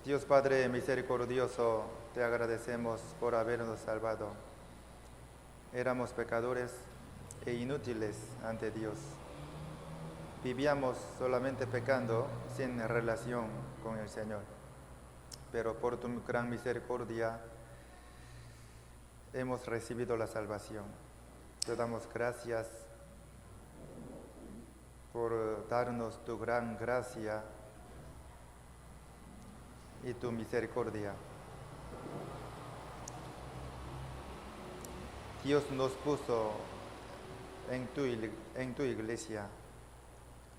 Dios Padre misericordioso, te agradecemos por habernos salvado. Éramos pecadores e inútiles ante Dios. Vivíamos solamente pecando sin relación con el Señor. Pero por tu gran misericordia hemos recibido la salvación. Te damos gracias por darnos tu gran gracia y tu misericordia. Dios nos puso en tu iglesia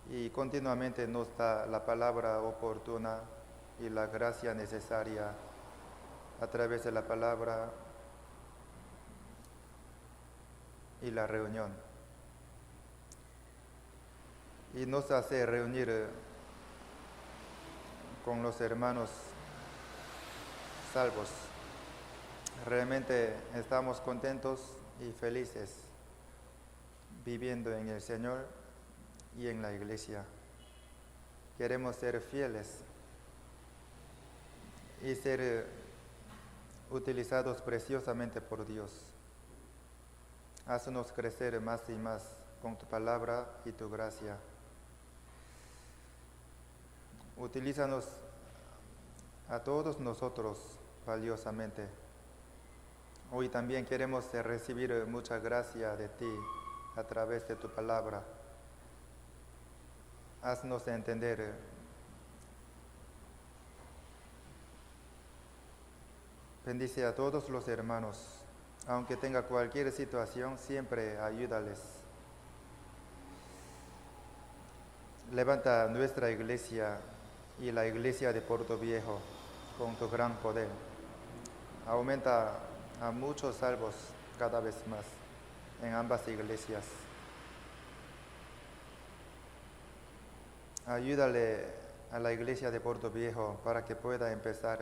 y continuamente nos da la palabra oportuna y la gracia necesaria a través de la palabra y la reunión. Y nos hace reunir con los hermanos salvos. Realmente estamos contentos y felices viviendo en el Señor y en la iglesia. Queremos ser fieles y ser utilizados preciosamente por Dios. Haznos crecer más y más con tu palabra y tu gracia. Utilízanos a todos nosotros valiosamente. Hoy también queremos recibir mucha gracia de ti a través de tu palabra. Haznos entender bendice a todos los hermanos. Aunque tenga cualquier situación, siempre ayúdales. Levanta nuestra iglesia y la iglesia de Puerto Viejo con tu gran poder. Aumenta a muchos salvos cada vez más en ambas iglesias. Ayúdale a la iglesia de Puerto Viejo para que pueda empezar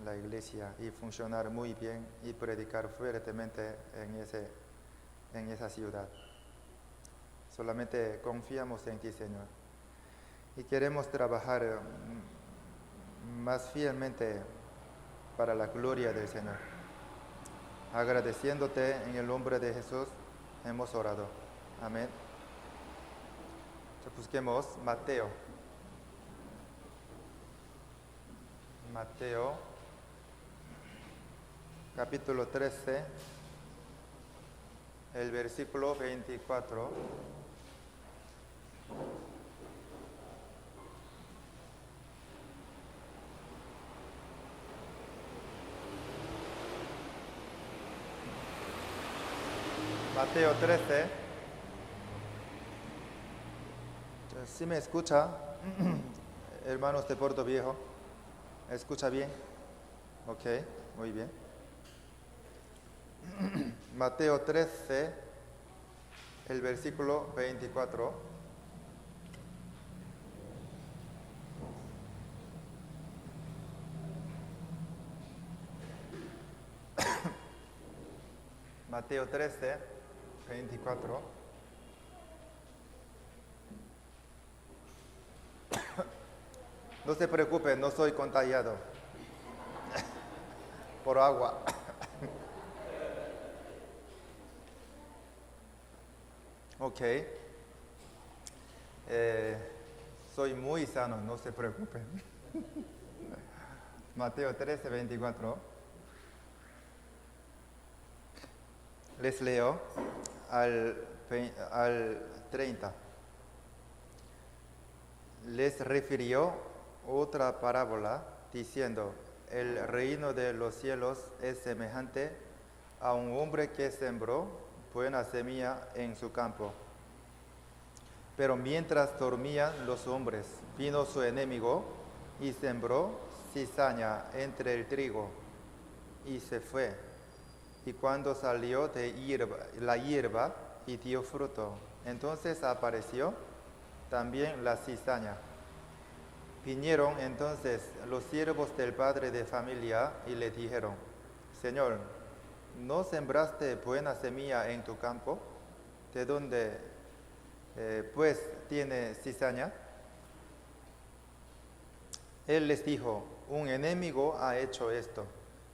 la iglesia y funcionar muy bien y predicar fuertemente en esa ciudad. Solamente confiamos en ti, Señor. Y queremos trabajar más fielmente para la gloria del Señor. Agradeciéndote en el nombre de Jesús, hemos orado. Amén. Busquemos Mateo. Mateo, capítulo 13, el versículo 24. Mateo 13. ¿Sí me escucha? Hermanos de Puerto Viejo, ¿escucha bien? Ok, muy bien. Mateo 13, el versículo 24. Mateo 13, 24. No se preocupe, no soy contagiado por agua. Ok. Soy muy sano, no se preocupe. Mateo 13, 24. Les leo al 30. Les refirió otra parábola diciendo: el reino de los cielos es semejante a un hombre que sembró buena semilla en su campo. Pero mientras dormían los hombres, vino su enemigo y sembró cizaña entre el trigo y se fue. Y cuando salió la hierba y dio fruto, entonces apareció también la cizaña. Vinieron entonces los siervos del padre de familia y le dijeron: Señor, ¿no sembraste buena semilla en tu campo? ¿De dónde pues tiene cizaña? Él les dijo, un enemigo ha hecho esto.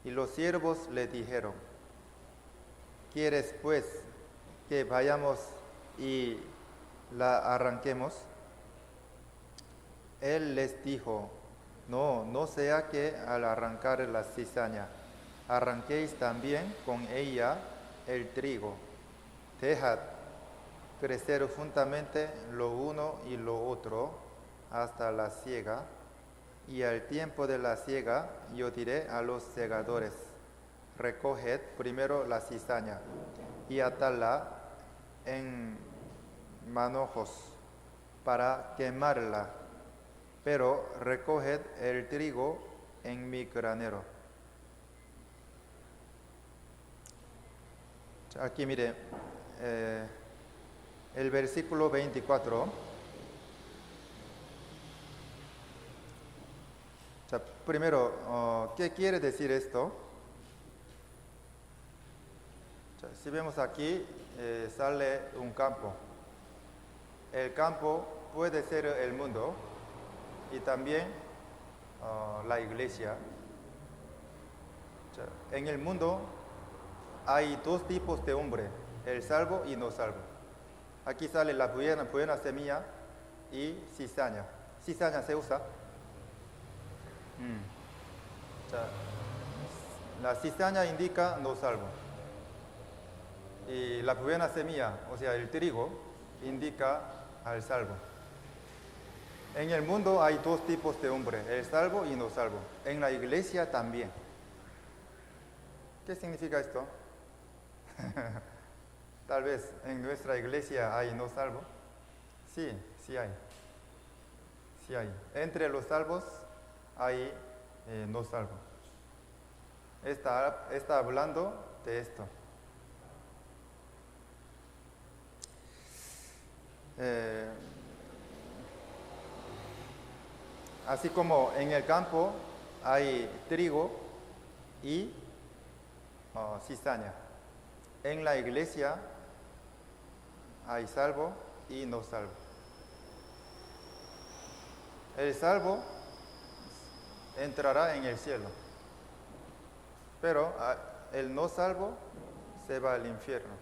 Y los siervos le dijeron, ¿quieres pues que vayamos y la arranquemos? Él les dijo, no, no sea que al arrancar la cizaña, arranquéis también con ella el trigo. Dejad crecer juntamente lo uno y lo otro hasta la siega, y al tiempo de la siega yo diré a los segadores, recoged primero la cizaña y atadla en manojos para quemarla, pero recoged el trigo en mi granero. Aquí mire, el versículo 24. Primero, ¿qué quiere decir esto? Si vemos aquí, sale un campo. El campo puede ser el mundo y también la iglesia. En el mundo hay dos tipos de hombre, el salvo y no salvo. Aquí sale la buena semilla y cizaña. Cizaña se usa. La cizaña indica no salvo. Y la buena semilla, o sea, el trigo, indica al salvo. En el mundo hay dos tipos de hombre, el salvo y no salvo. En la iglesia también. ¿Qué significa esto? Tal vez en nuestra iglesia hay no salvo. Sí, sí hay. Sí hay. Entre los salvos hay no salvo. Está hablando de esto. Así como en el campo hay trigo y cizaña. En la iglesia hay salvo y no salvo. El salvo entrará en el cielo, pero el no salvo se va al infierno.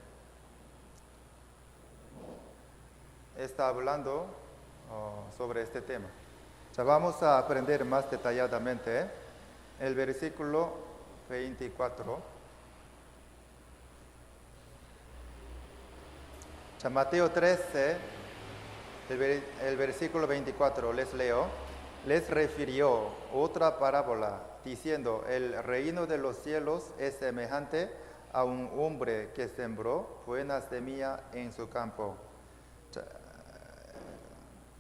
Está hablando sobre este tema. Ya vamos a aprender más detalladamente el versículo 24. Ya Mateo 13, el versículo 24, les leo. Les refirió otra parábola, diciendo, el reino de los cielos es semejante a un hombre que sembró buena semilla en su campo.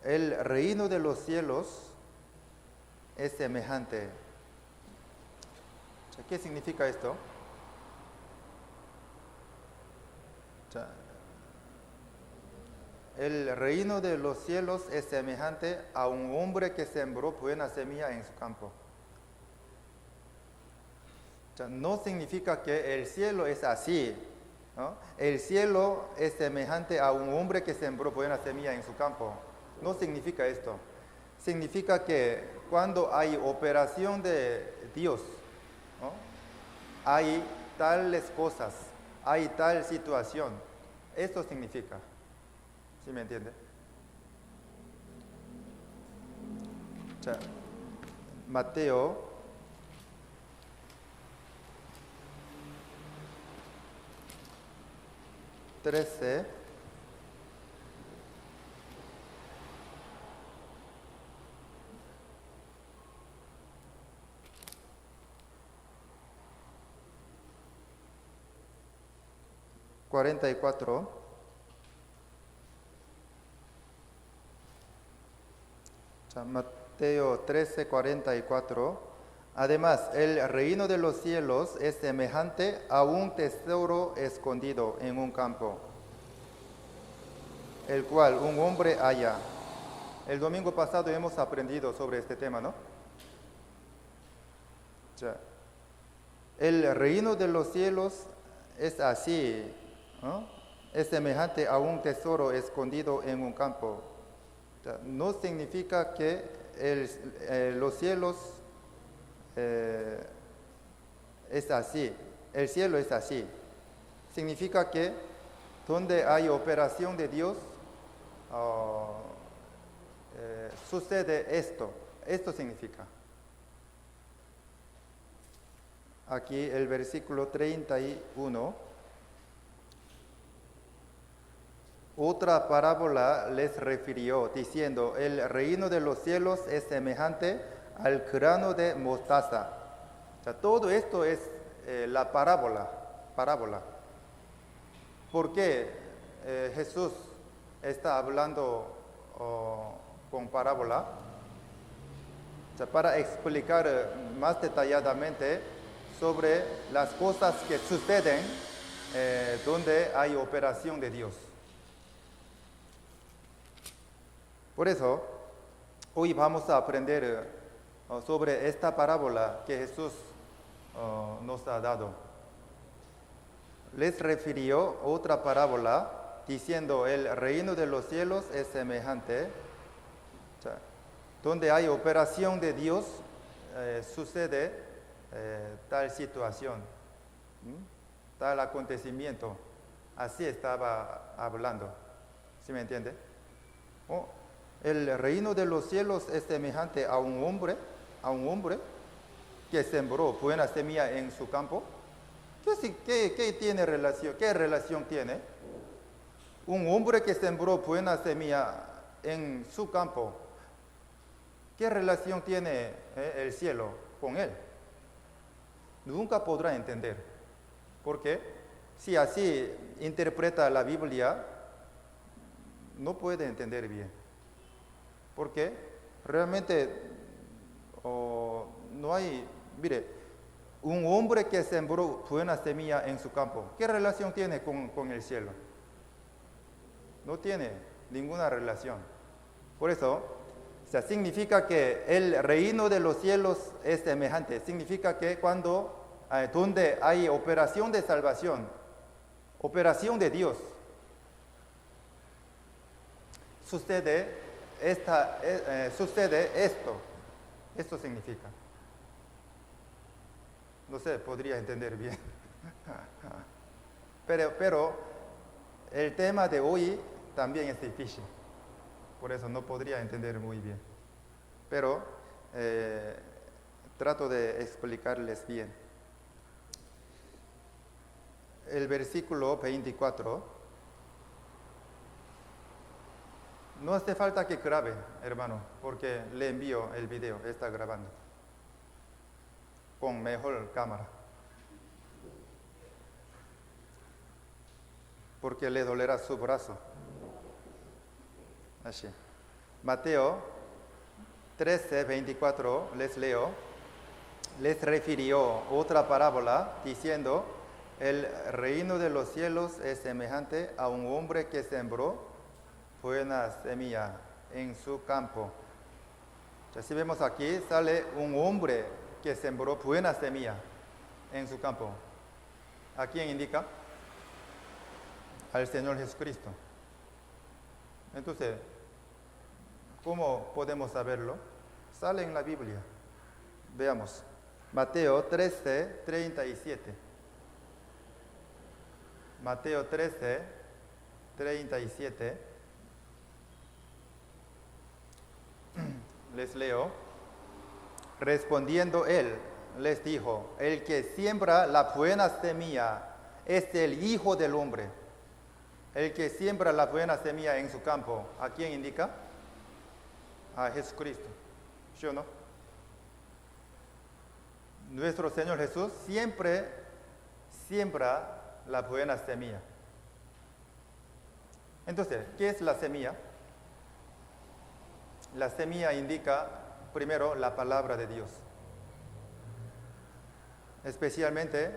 El reino de los cielos es semejante. ¿Qué significa esto? El reino de los cielos es semejante a un hombre que sembró buena semilla en su campo. No significa que el cielo es así, ¿no? El cielo es semejante a un hombre que sembró buena semilla en su campo. No significa esto. Significa que cuando hay operación de Dios, ¿no? Hay tales cosas, hay tal situación. Esto significa. ¿Sí me entiende? Mateo 13, ...44... Mateo 13, 44... Además, el reino de los cielos es semejante a un tesoro escondido en un campo, el cual un hombre halla. El domingo pasado hemos aprendido sobre este tema, ¿no? El reino de los cielos es así, ¿no? Es semejante a un tesoro escondido en un campo. No significa que los cielos es así, el cielo es así. Significa que donde hay operación de Dios, sucede esto. Esto significa. Aquí el versículo 31. Otra parábola les refirió, diciendo, el reino de los cielos es semejante al grano de mostaza. O sea, todo esto es la parábola. ¿Por qué Jesús está hablando con parábola? O sea, para explicar más detalladamente sobre las cosas que suceden donde hay operación de Dios. Por eso, hoy vamos a aprender sobre esta parábola que Jesús nos ha dado. Les refirió otra parábola diciendo, el reino de los cielos es semejante. O sea, donde hay operación de Dios, sucede tal situación, tal acontecimiento. Así estaba hablando. ¿Sí me entiende? El reino de los cielos es semejante a un hombre que sembró buena semilla en su campo. ¿Qué tiene relación? ¿Qué relación tiene? Un hombre que sembró buena semilla en su campo. ¿Qué relación tiene el cielo con él? Nunca podrá entender. ¿Por qué? Si así interpreta la Biblia, no puede entender bien. Porque realmente no hay, mire, un hombre que sembró buena semilla en su campo, ¿qué relación tiene con el cielo? No tiene ninguna relación. Por eso, o sea, significa que el reino de los cielos es semejante. Significa que donde hay operación de salvación, operación de Dios, sucede esto. Esto significa. No sé, podría entender bien. Pero el tema de hoy también es difícil. Por eso no podría entender muy bien. Pero trato de explicarles bien. El versículo 24. No hace falta que grabe, hermano, porque le envío el video, está grabando. Con mejor cámara. Porque le dolerá su brazo. Así. Mateo 13, 24, les leo. Les refirió otra parábola diciendo, el reino de los cielos es semejante a un hombre que sembró buena semilla en su campo. Ya si vemos aquí, sale un hombre que sembró buena semilla en su campo. ¿A quién indica? Al Señor Jesucristo. Entonces, ¿cómo podemos saberlo? Sale en la Biblia. Veamos. Mateo 13, 37. Mateo 13, 37. Les leo. Respondiendo él, les dijo, el que siembra la buena semilla es el Hijo del Hombre. El que siembra la buena semilla en su campo, ¿a quién indica? A Jesucristo. ¿Sí o no? Nuestro Señor Jesús siempre siembra la buena semilla. Entonces, ¿qué es la semilla? La semilla indica, primero, la palabra de Dios, especialmente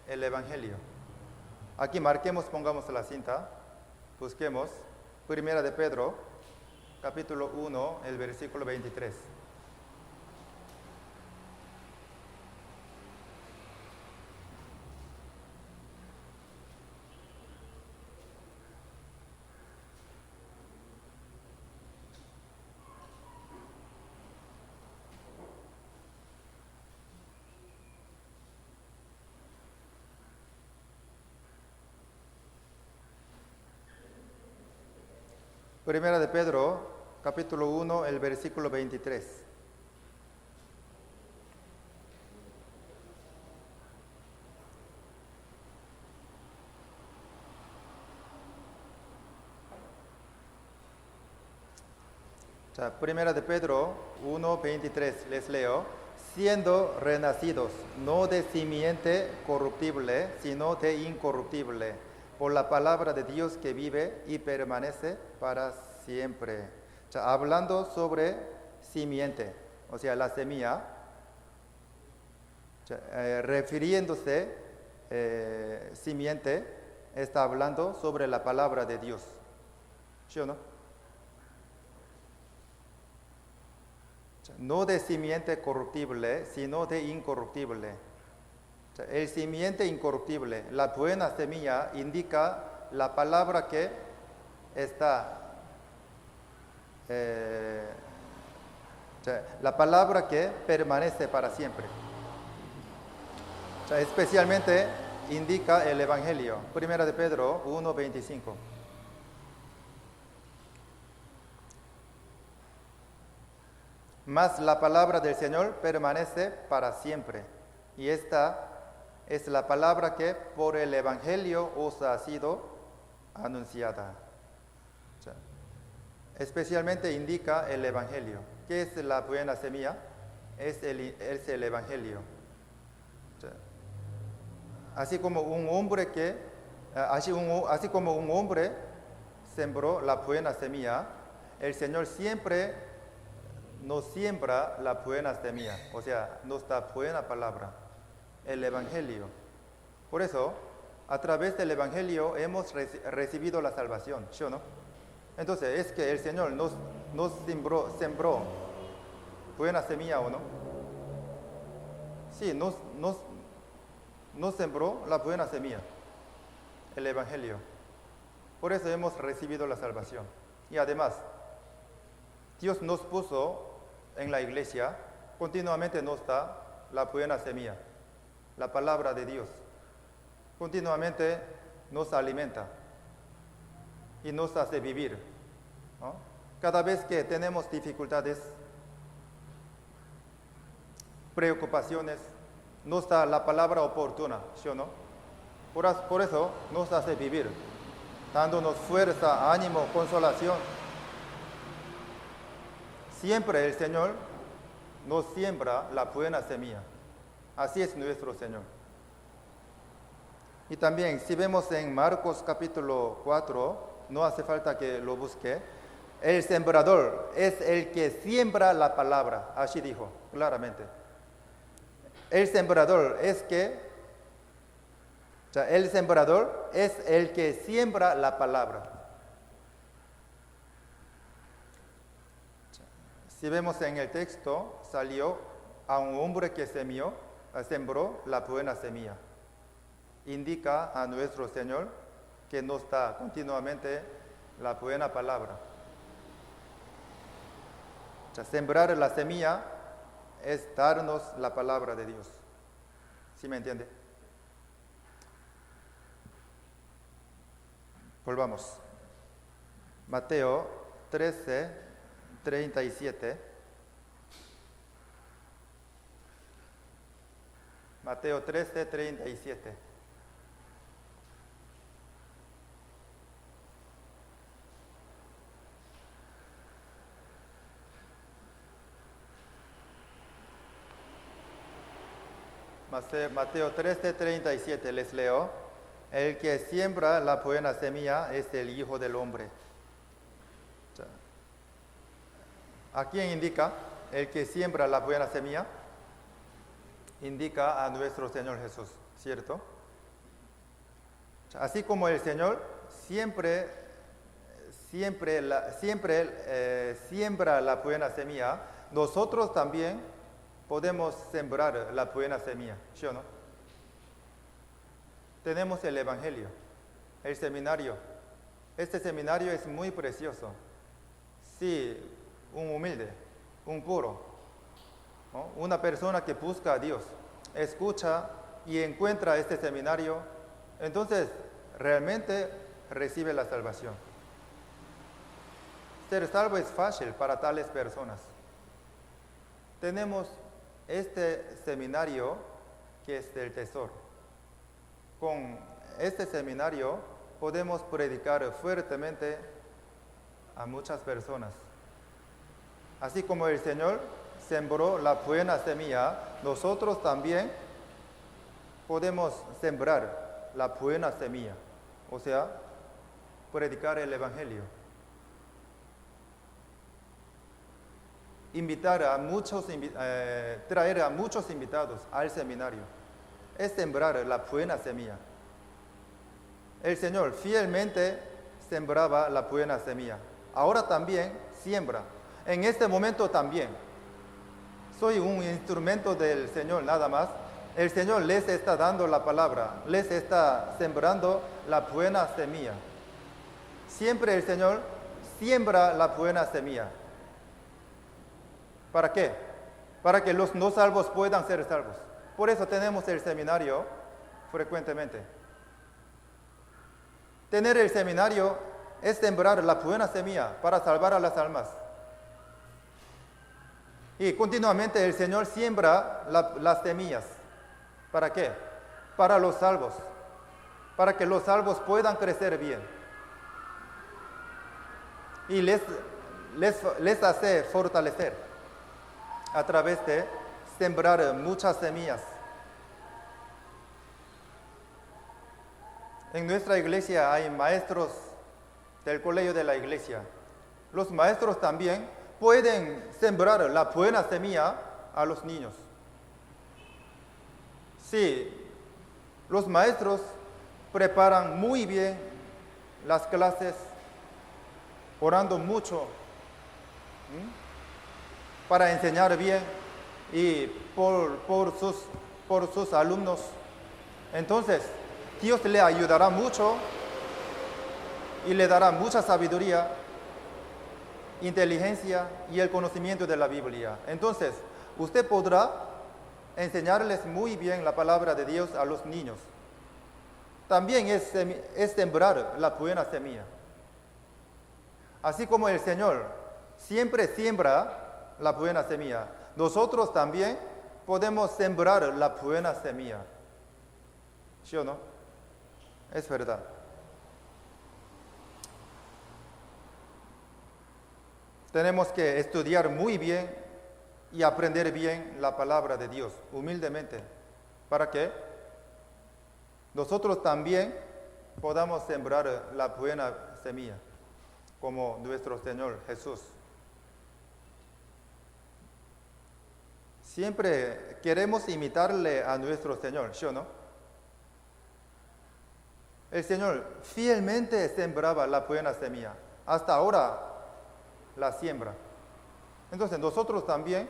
el Evangelio. Aquí marquemos, pongamos la cinta, busquemos, Primera de Pedro, capítulo 1, el versículo 23. Primera de Pedro, capítulo 1, el versículo 23. Primera de Pedro 1:23, les leo. Siendo renacidos, no de simiente corruptible, sino de incorruptible, por la palabra de Dios que vive y permanece para siempre. Hablando sobre simiente, o sea, la semilla, refiriéndose simiente, está hablando sobre la palabra de Dios. ¿Sí o no? No de simiente corruptible, sino de incorruptible. El simiente incorruptible, la buena semilla, indica la palabra que está, la palabra que permanece para siempre. Especialmente indica el Evangelio. Primera de Pedro 1:25. Mas la palabra del Señor permanece para siempre. Y esta es la palabra que por el Evangelio os ha sido anunciada. Especialmente indica el Evangelio. ¿Qué es la buena semilla? Es el Evangelio. Así como un hombre sembró la buena semilla, el Señor siempre nos siembra la buena semilla, o sea, nos da buena palabra, el Evangelio. Por eso, a través del Evangelio hemos recibido la salvación, ¿sí o no? Entonces, es que el Señor nos sembró buena semilla o no. Sí, nos sembró la buena semilla, el Evangelio. Por eso hemos recibido la salvación. Y además, Dios nos puso en la iglesia, continuamente nos da la buena semilla, la palabra de Dios. Continuamente nos alimenta y nos hace vivir, ¿no? Cada vez que tenemos dificultades, preocupaciones, nos da la palabra oportuna, ¿sí o no? Por eso nos hace vivir, dándonos fuerza, ánimo, consolación. Siempre el Señor nos siembra la buena semilla. Así es nuestro Señor. Y también, si vemos en Marcos capítulo 4, no hace falta que lo busque, el sembrador es el que siembra la palabra. Así dijo claramente. El sembrador es el que siembra la palabra. Si vemos en el texto, salió a un hombre que sembró la buena semilla. Indica a nuestro Señor que nos da continuamente la buena palabra. Sembrar la semilla es darnos la palabra de Dios. ¿Sí me entiende? Volvamos. Mateo 13:37. Mateo 13:37. Mateo 13:37, les leo. El que siembra la buena semilla es el Hijo del Hombre. ¿A quién indica? El que siembra la buena semilla indica a nuestro Señor Jesús, ¿cierto? Así como el Señor siempre siembra la buena semilla, nosotros también podemos sembrar la buena semilla, ¿sí o no? Tenemos el Evangelio, el seminario. Este seminario es muy precioso. Sí, un humilde, un puro, ¿no? Una persona que busca a Dios, escucha y encuentra este seminario, entonces realmente recibe la salvación. Ser salvo es fácil para tales personas. Tenemos este seminario que es del tesoro. Con este seminario podemos predicar fuertemente a muchas personas. Así como el Señor sembró la buena semilla, nosotros también podemos sembrar la buena semilla, o sea, predicar el Evangelio. Traer a muchos invitados al seminario es sembrar la buena semilla. El Señor fielmente sembraba la buena semilla. Ahora también siembra. En este momento también. Soy un instrumento del Señor nada más. El Señor les está dando la palabra, les está sembrando la buena semilla. Siempre el Señor siembra la buena semilla. ¿Para qué? Para que los no salvos puedan ser salvos. Por eso tenemos el seminario frecuentemente. Tener el seminario es sembrar la buena semilla para salvar a las almas. Y continuamente el Señor siembra las semillas. ¿Para qué? Para los salvos. Para que los salvos puedan crecer bien. Y les hace fortalecer a través de sembrar muchas semillas. En nuestra iglesia hay maestros del colegio de la iglesia. Los maestros también pueden sembrar la buena semilla a los niños. Sí, los maestros preparan muy bien las clases, orando mucho para enseñar bien y por sus alumnos. Entonces, Dios le ayudará mucho y le dará mucha sabiduría, inteligencia y el conocimiento de la Biblia. Entonces, usted podrá enseñarles muy bien la palabra de Dios a los niños. También es sembrar la buena semilla. Así como el Señor siempre siembra la buena semilla, nosotros también podemos sembrar la buena semilla. ¿Sí o no? Es verdad. Tenemos que estudiar muy bien y aprender bien la palabra de Dios, humildemente, para que nosotros también podamos sembrar la buena semilla, como nuestro Señor Jesús. Siempre queremos imitarle a nuestro Señor, ¿sí o no? El Señor fielmente sembraba la buena semilla. Hasta ahora la siembra. Entonces nosotros también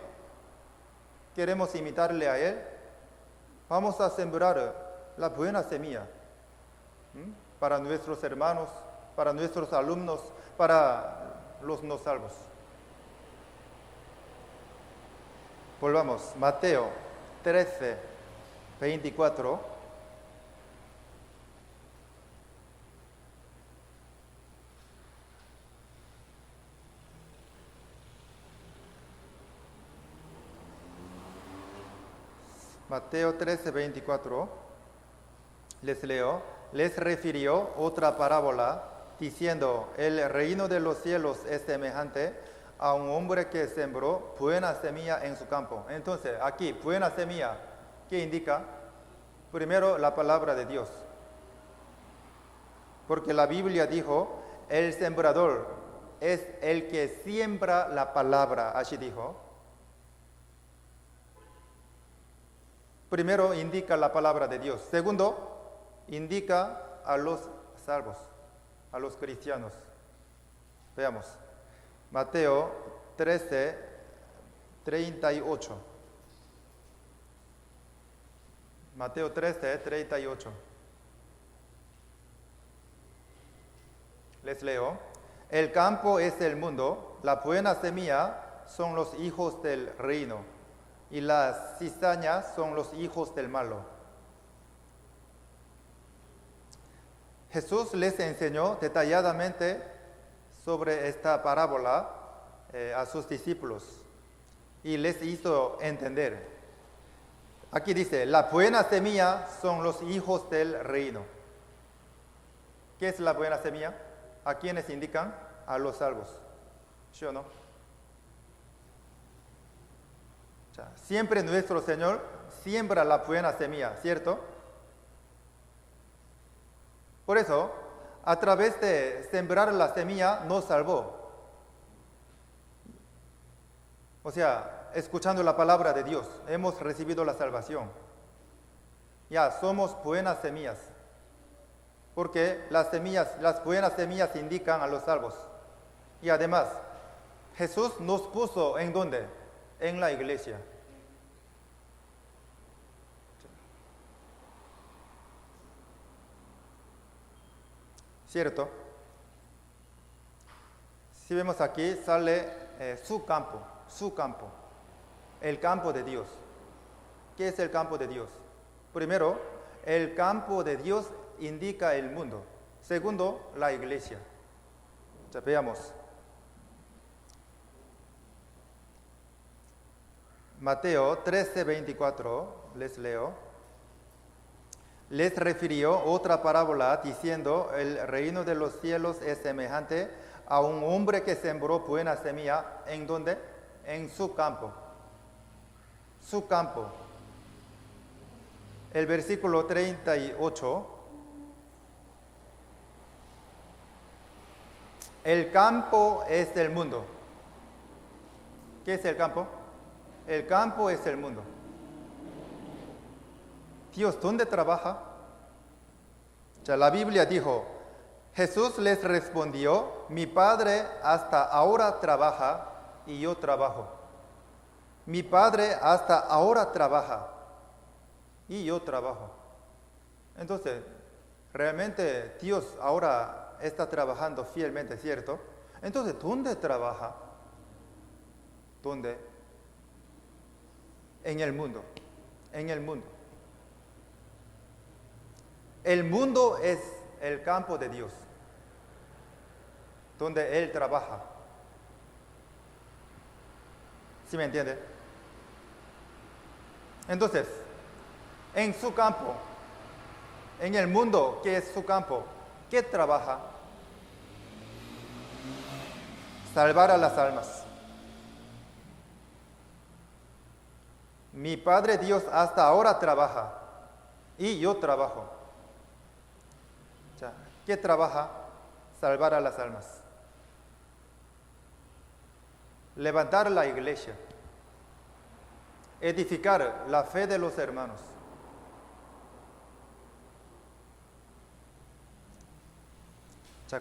queremos imitarle a Él. Vamos a sembrar la buena semilla para nuestros hermanos, para nuestros alumnos, para los no salvos. Volvamos, Mateo 13, 24. Mateo 13, 24, les leo, les refirió otra parábola diciendo, el reino de los cielos es semejante a un hombre que sembró buena semilla en su campo. Entonces, aquí, buena semilla, ¿qué indica? Primero, la palabra de Dios. Porque la Biblia dijo, el sembrador es el que siembra la palabra, así dijo. Primero indica la palabra de Dios. Segundo, indica a los salvos, a los cristianos. Veamos. Mateo 13, 38. Mateo 13, 38. Les leo. El campo es el mundo, la buena semilla son los hijos del reino, y las cizañas son los hijos del malo. Jesús les enseñó detalladamente sobre esta parábola a sus discípulos y les hizo entender. Aquí dice, la buena semilla son los hijos del reino. ¿Qué es la buena semilla? ¿A quiénes indican? A los salvos. ¿Sí o no? O sea, siempre nuestro Señor siembra la buena semilla, ¿cierto? Por eso, a través de sembrar la semilla nos salvó. O sea, escuchando la palabra de Dios, hemos recibido la salvación. Ya, somos buenas semillas. Porque las buenas semillas indican a los salvos. Y además, Jesús nos puso ¿en dónde? En la iglesia. ¿Cierto? Si vemos aquí, sale su campo, el campo de Dios. ¿Qué es el campo de Dios? Primero, el campo de Dios indica el mundo. Segundo, la iglesia. Ya veamos. Mateo 13:24, les leo. Les refirió otra parábola diciendo, el reino de los cielos es semejante a un hombre que sembró buena semilla. ¿En dónde? En su campo. Su campo. El versículo 38. El campo es el mundo. ¿Qué es el campo? El campo es el mundo. Dios, ¿dónde trabaja? Ya la Biblia dijo, Jesús les respondió, mi Padre hasta ahora trabaja y yo trabajo. Mi Padre hasta ahora trabaja y yo trabajo. Entonces, realmente Dios ahora está trabajando fielmente, ¿cierto? Entonces, ¿dónde trabaja? ¿Dónde? En el mundo. En el mundo. El mundo es el campo de Dios, donde Él trabaja. ¿Sí me entiende? Entonces, en su campo, en el mundo que es su campo, ¿qué trabaja? Salvar a las almas. Mi Padre Dios hasta ahora trabaja y yo trabajo. ¿Qué trabaja? Salvar a las almas. Levantar la iglesia. Edificar la fe de los hermanos.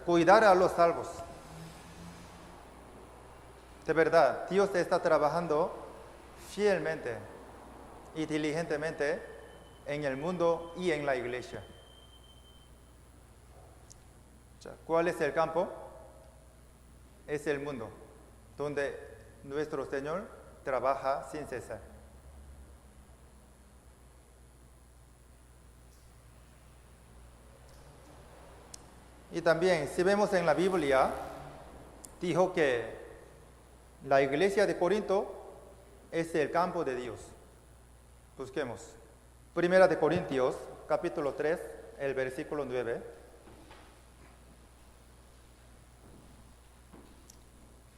Cuidar a los salvos. De verdad, Dios está trabajando fielmente y diligentemente en el mundo y en la iglesia. ¿Cuál es el campo? Es el mundo, donde nuestro Señor trabaja sin cesar. Y también, si vemos en la Biblia, dijo que la iglesia de Corinto es el campo de Dios. Busquemos. Primera de Corintios, capítulo 3, el versículo 9.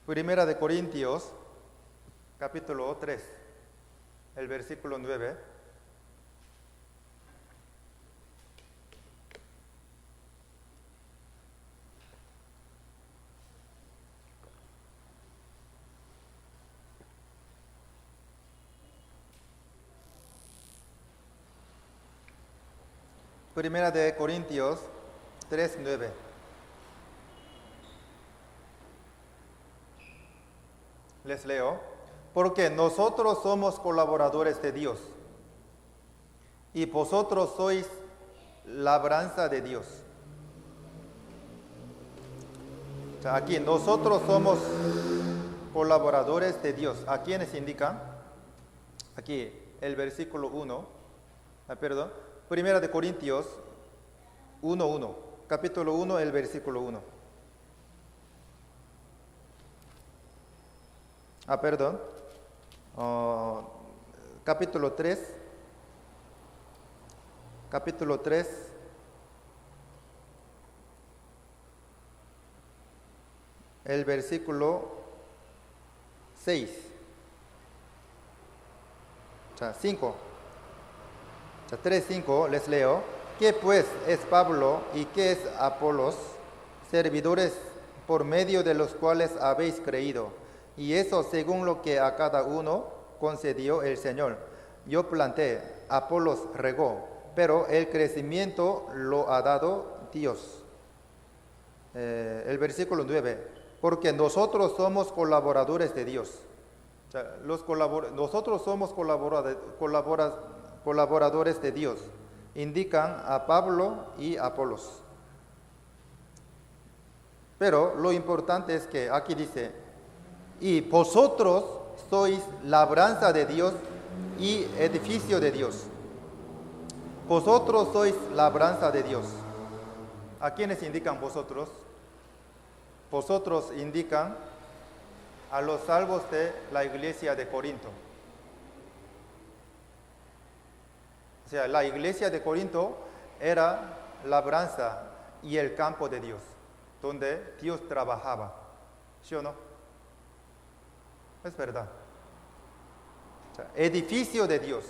Primera de Corintios, capítulo 3, el versículo 9. Primera de Corintios 3, 9. Les leo, porque nosotros somos colaboradores de Dios y vosotros sois labranza de Dios. O sea, aquí nosotros somos colaboradores de Dios. ¿A quiénes indica? Aquí el versículo 1, Primera de Corintios 1:1, capítulo 1, el versículo 1. Perdón. Capítulo 3. Capítulo 3. El versículo 6. O sea, 5. O sea, 3, 5, les leo. ¿Qué pues es Pablo y qué es Apolos? Servidores por medio de los cuales habéis creído. Y eso según lo que a cada uno concedió el Señor. Yo planté, Apolos regó, pero el crecimiento lo ha dado Dios. El versículo 9. Porque nosotros somos colaboradores de Dios. O sea, nosotros somos colaboradores de Dios. Indican a Pablo y Apolos. Pero lo importante es que aquí dice, y vosotros sois labranza de Dios y edificio de Dios. Vosotros sois labranza de Dios. ¿A quiénes indican vosotros? Vosotros indican a los salvos de la iglesia de Corinto. O sea, la iglesia de Corinto era labranza y el campo de Dios, donde Dios trabajaba. ¿Sí o no? Es verdad. O sea, edificio de Dios.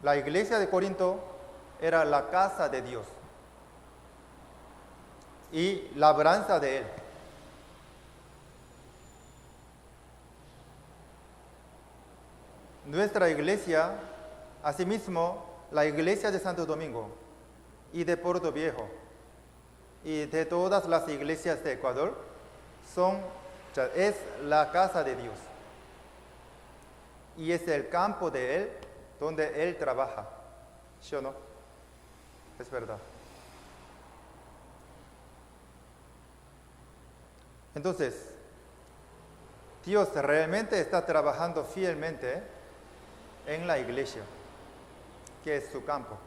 La iglesia de Corinto era la casa de Dios y labranza de Él. Nuestra iglesia, asimismo, la iglesia de Santo Domingo y de Puerto Viejo y de todas las iglesias de Ecuador, es la casa de Dios y es el campo de Él donde Él trabaja. ¿Sí o no? Es verdad. Entonces, Dios realmente está trabajando fielmente en la iglesia, que es su campo.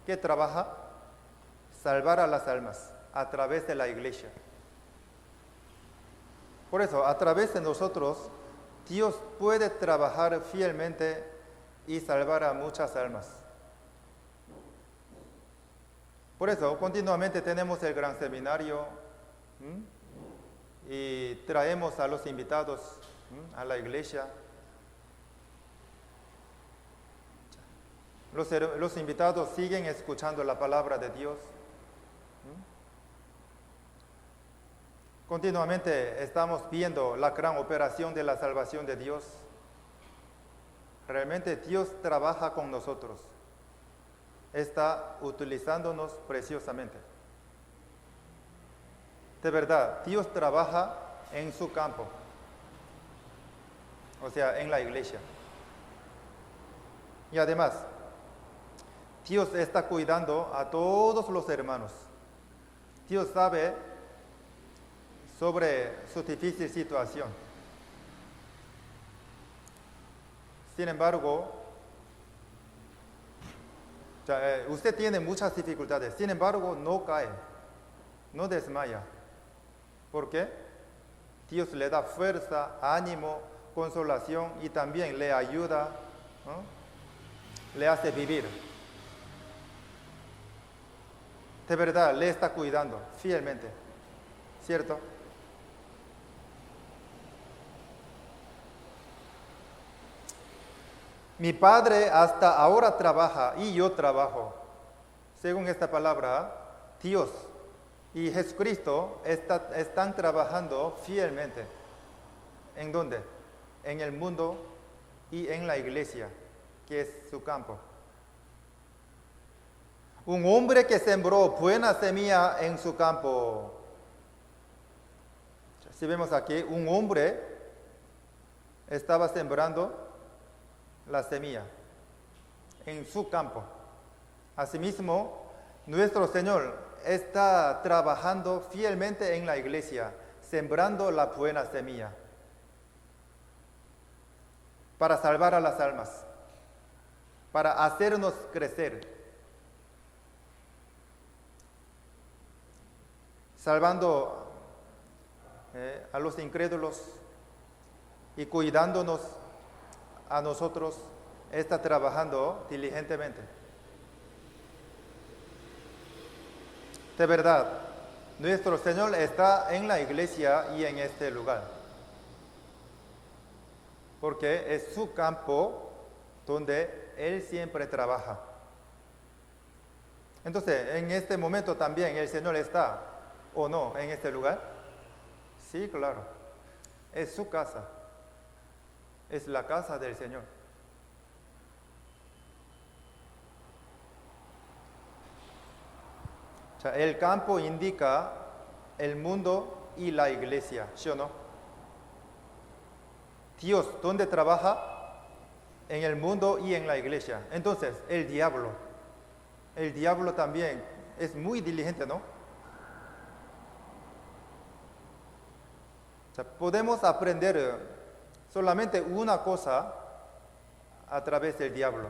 ¿Qué trabaja? Salvar a las almas a través de la iglesia. Por eso, a través de nosotros, Dios puede trabajar fielmente y salvar a muchas almas. Por eso, continuamente tenemos el gran seminario y traemos a los invitados a la iglesia. Los invitados siguen escuchando la palabra de Dios. Continuamente estamos viendo la gran operación de la salvación de Dios. Realmente Dios trabaja con nosotros. Está utilizándonos preciosamente. De verdad, Dios trabaja en su campo, o sea, en la iglesia. Y además, Dios está cuidando a todos los hermanos. Dios sabe sobre su difícil situación. Sin embargo, usted tiene muchas dificultades, sin embargo, no cae, no desmaya. ¿Por qué? Dios le da fuerza, ánimo, consolación y también le ayuda, ¿no? Le hace vivir. De verdad, le está cuidando fielmente, ¿cierto? Mi Padre hasta ahora trabaja y yo trabajo. Según esta palabra, Dios y Jesucristo están trabajando fielmente. ¿En dónde? En el mundo y en la iglesia, que es su campo. Un hombre que sembró buena semilla en su campo. Si vemos aquí, un hombre estaba sembrando la semilla en su campo. Asimismo, nuestro Señor está trabajando fielmente en la iglesia, sembrando la buena semilla para salvar a las almas, para hacernos crecer, salvando a los incrédulos y cuidándonos a nosotros, está trabajando diligentemente. De verdad, nuestro Señor está en la iglesia y en este lugar, porque es su campo donde Él siempre trabaja. Entonces, en este momento también el Señor está, ¿o no?, en este lugar. Sí, claro. Es su casa. Es la casa del Señor. O sea, el campo indica el mundo y la iglesia, ¿sí o no? Dios, ¿dónde trabaja? En el mundo y en la iglesia. Entonces, el diablo también es muy diligente, ¿no? O sea, podemos aprender solamente una cosa a través del diablo.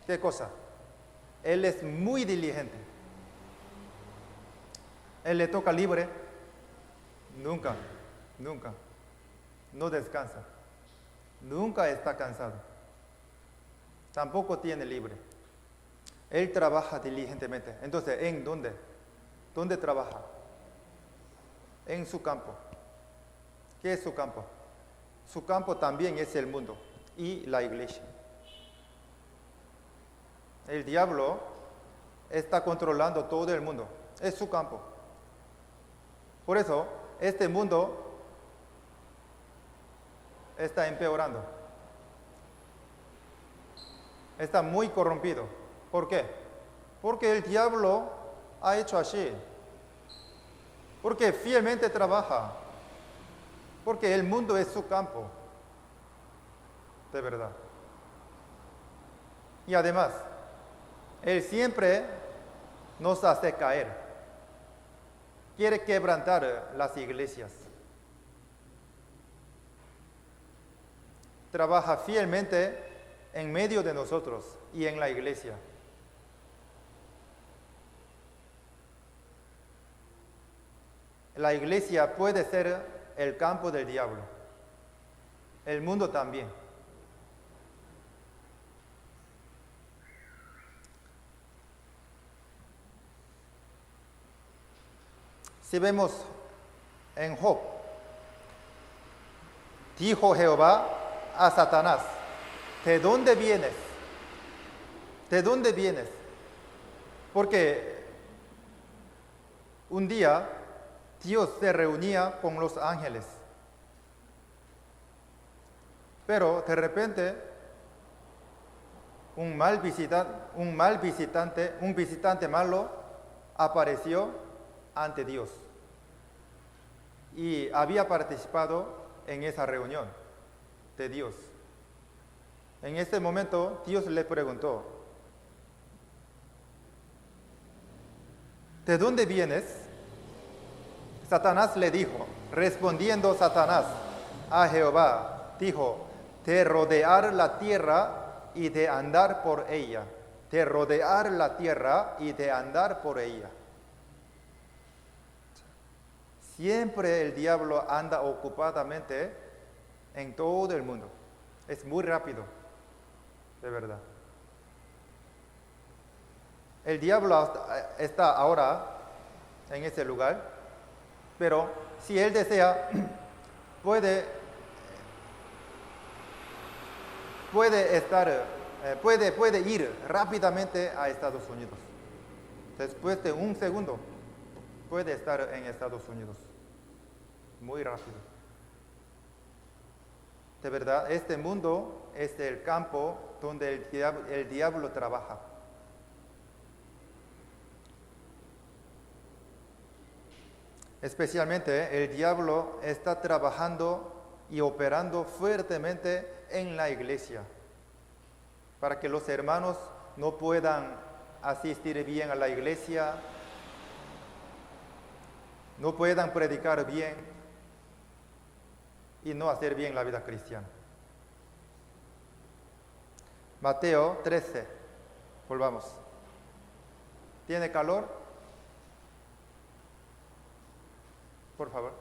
¿Qué cosa? Él es muy diligente. Él le toca libre. Nunca. No descansa. Nunca está cansado. Tampoco tiene libre. Él trabaja diligentemente. Entonces, ¿en dónde? ¿Dónde trabaja? En su campo. ¿Qué es su campo? Su campo también es el mundo y la iglesia. El diablo está controlando todo el mundo. Es su campo. Por eso, este mundo está empeorando. Está muy corrompido. ¿Por qué? Porque el diablo ha hecho así. Porque fielmente trabaja. Porque el mundo es su campo. De verdad. Y además, Él siempre nos hace caer. Quiere quebrantar las iglesias. Trabaja fielmente en medio de nosotros y en la iglesia. La iglesia puede ser el campo del diablo. El mundo también. Si vemos en Job, dijo Jehová a Satanás, ¿de dónde vienes? ¿De dónde vienes? Porque un día Dios se reunía con los ángeles, pero de repente un visitante malo apareció ante Dios y había participado en esa reunión de Dios. En este momento Dios le preguntó, ¿de dónde vienes? Satanás le dijo, respondiendo Satanás a Jehová, dijo, de rodear la tierra y de andar por ella. De rodear la tierra y de andar por ella. Siempre el diablo anda ocupadamente en todo el mundo. Es muy rápido, de verdad. El diablo está ahora en ese lugar, pero si él desea, puede ir rápidamente a Estados Unidos. Después de un segundo, puede estar en Estados Unidos. Muy rápido. De verdad, este mundo es el campo donde el diablo trabaja. Especialmente el diablo está trabajando y operando fuertemente en la iglesia para que los hermanos no puedan asistir bien a la iglesia, no puedan predicar bien y no hacer bien la vida cristiana. Mateo 13, volvamos. ¿Tiene calor? Por favor.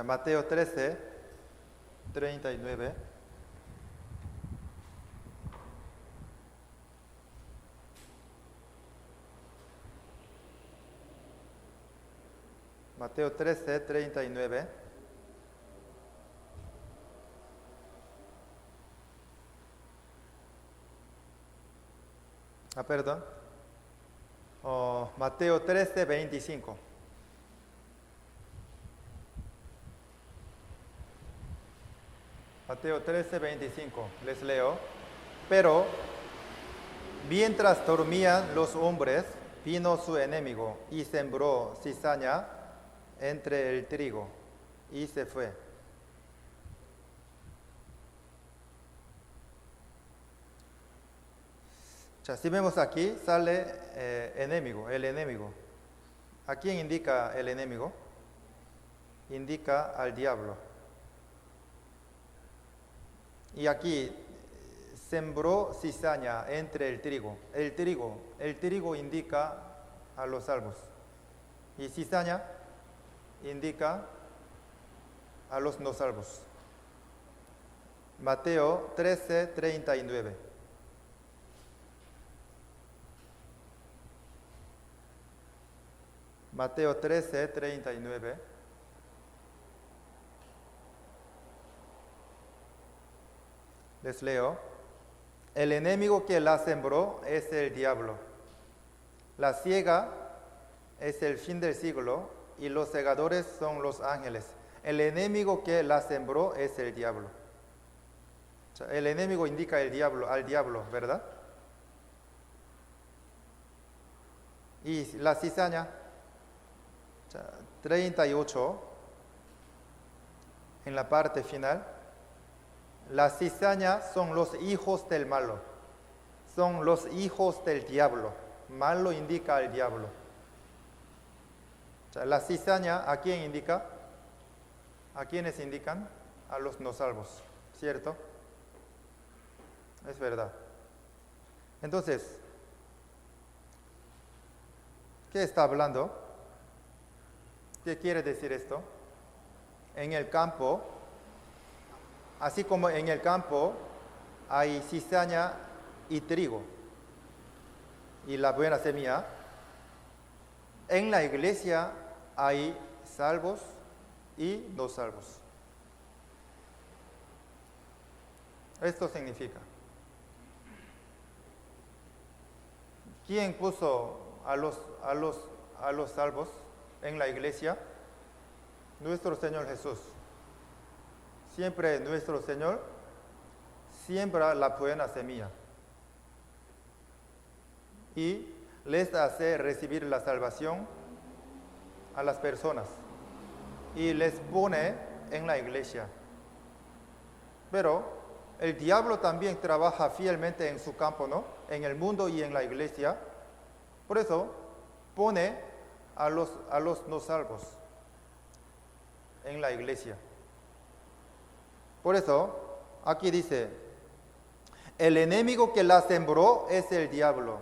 Mateo 13, 39. Mateo 13, 39. Perdón. Mateo 13, 25. Mateo 13, 25. Les leo. Pero mientras dormían los hombres, vino su enemigo y sembró cizaña entre el trigo y se fue. Si vemos aquí, sale enemigo, el enemigo. ¿A quién indica el enemigo? Indica al diablo. Y aquí sembró cizaña entre el trigo. El trigo indica a los salvos. Y cizaña indica a los no salvos. Mateo 13, 39. Mateo 13, 39. Les leo. El enemigo que la sembró es el diablo. La siega es el fin del siglo y los segadores son los ángeles. El enemigo que la sembró es el diablo. El enemigo indica al diablo, ¿verdad? Y la cizaña, 38, en la parte final. Las cizañas son los hijos del malo, son los hijos del diablo. Malo indica al diablo. La cizaña, ¿a quién indica? ¿A quiénes indican? A los no salvos, ¿cierto? Es verdad. Entonces, ¿qué está hablando? ¿Qué quiere decir esto? En el campo, así como en el campo hay cizaña y trigo y la buena semilla, en la iglesia hay salvos y no salvos. Esto significa, ¿quién puso a los salvos en la iglesia? Nuestro Señor Jesús. Siempre nuestro Señor siembra la buena semilla y les hace recibir la salvación a las personas y les pone en la iglesia. Pero el diablo también trabaja fielmente en su campo, ¿no? En el mundo y en la iglesia. Por eso pone a los no salvos en la iglesia. Por eso, aquí dice, el enemigo que la sembró es el diablo.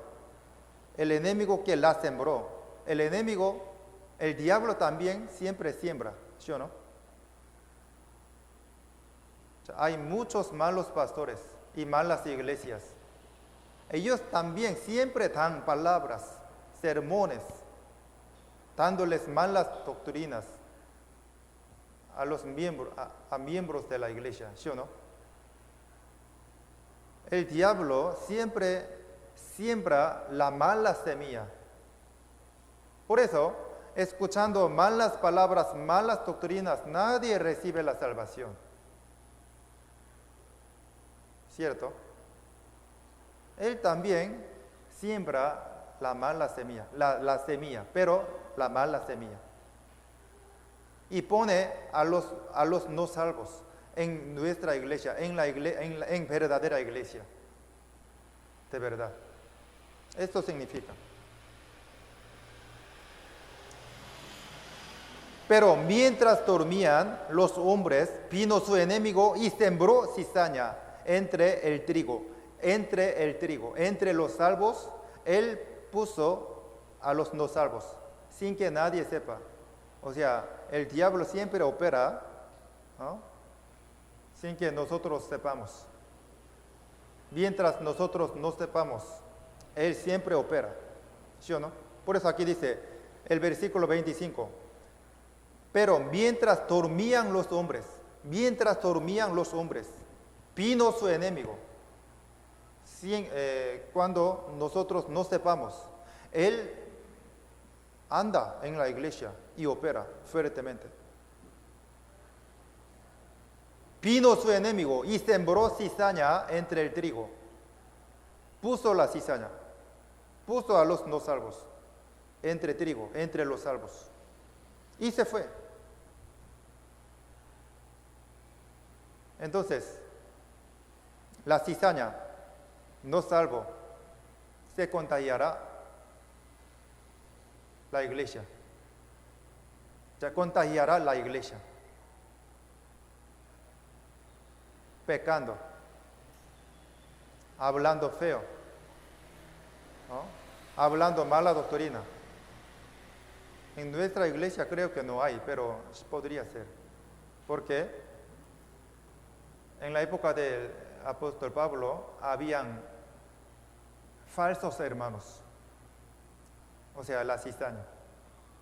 El enemigo que la sembró. El diablo también siempre siembra, ¿sí o no? Hay muchos malos pastores y malas iglesias. Ellos también siempre dan palabras, sermones, dándoles malas doctrinas a los miembros de la iglesia, ¿sí o no? El diablo siempre siembra la mala semilla. Por eso, escuchando malas palabras, malas doctrinas, nadie recibe la salvación. ¿Cierto? Él también siembra la mala semilla, la semilla, pero la mala semilla. Y pone a los no salvos en nuestra iglesia, en verdadera iglesia. De verdad. Esto significa. Pero mientras dormían los hombres, vino su enemigo y sembró cizaña entre el trigo, entre los salvos. Él puso a los no salvos, sin que nadie sepa. O sea, el diablo siempre opera, ¿no?, sin que nosotros sepamos. Mientras nosotros no sepamos, Él siempre opera, ¿sí o no? Por eso aquí dice el versículo 25, pero mientras dormían los hombres, vino su enemigo. Cuando nosotros no sepamos, Él anda en la iglesia y opera fuertemente. Vino su enemigo y sembró cizaña entre el trigo. Puso la cizaña, puso a los no salvos entre trigo, entre los salvos. Y se fue. Entonces, la cizaña, no salvo, se contagiará la iglesia. Se contagiará la iglesia. Pecando, hablando feo, ¿no?, hablando mala doctrina. En nuestra iglesia creo que no hay, pero podría ser. Porque en la época del apóstol Pablo habían falsos hermanos, o sea, la cizaña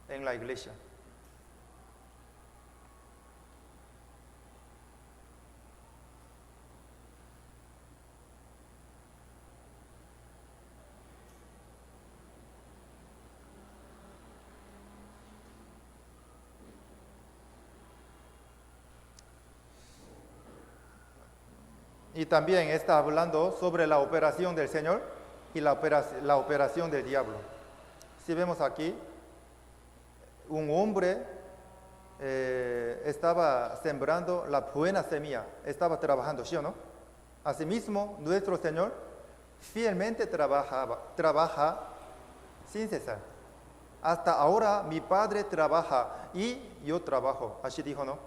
en la iglesia. Y también está hablando sobre la operación del Señor y la operación del diablo. Si vemos aquí, un hombre estaba sembrando la buena semilla, estaba trabajando, ¿sí o no? Asimismo, nuestro Señor fielmente trabaja sin cesar. Hasta ahora mi Padre trabaja y yo trabajo, así dijo, ¿no?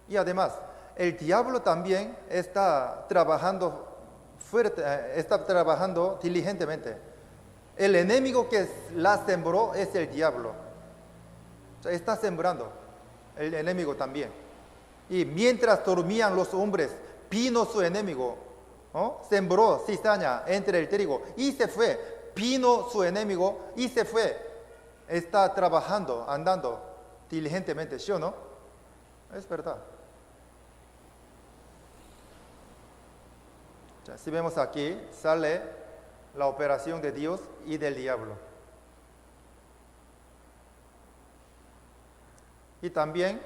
Y además, el diablo también está trabajando fuerte, está trabajando diligentemente. El enemigo que la sembró es el diablo. O sea, está sembrando el enemigo también. Y mientras dormían los hombres, vino su enemigo, ¿no?, sembró cizaña entre el trigo y se fue. Vino su enemigo y se fue. Está trabajando, andando diligentemente, ¿sí o no? Es verdad. Si vemos aquí, sale la operación de Dios y del diablo. Y también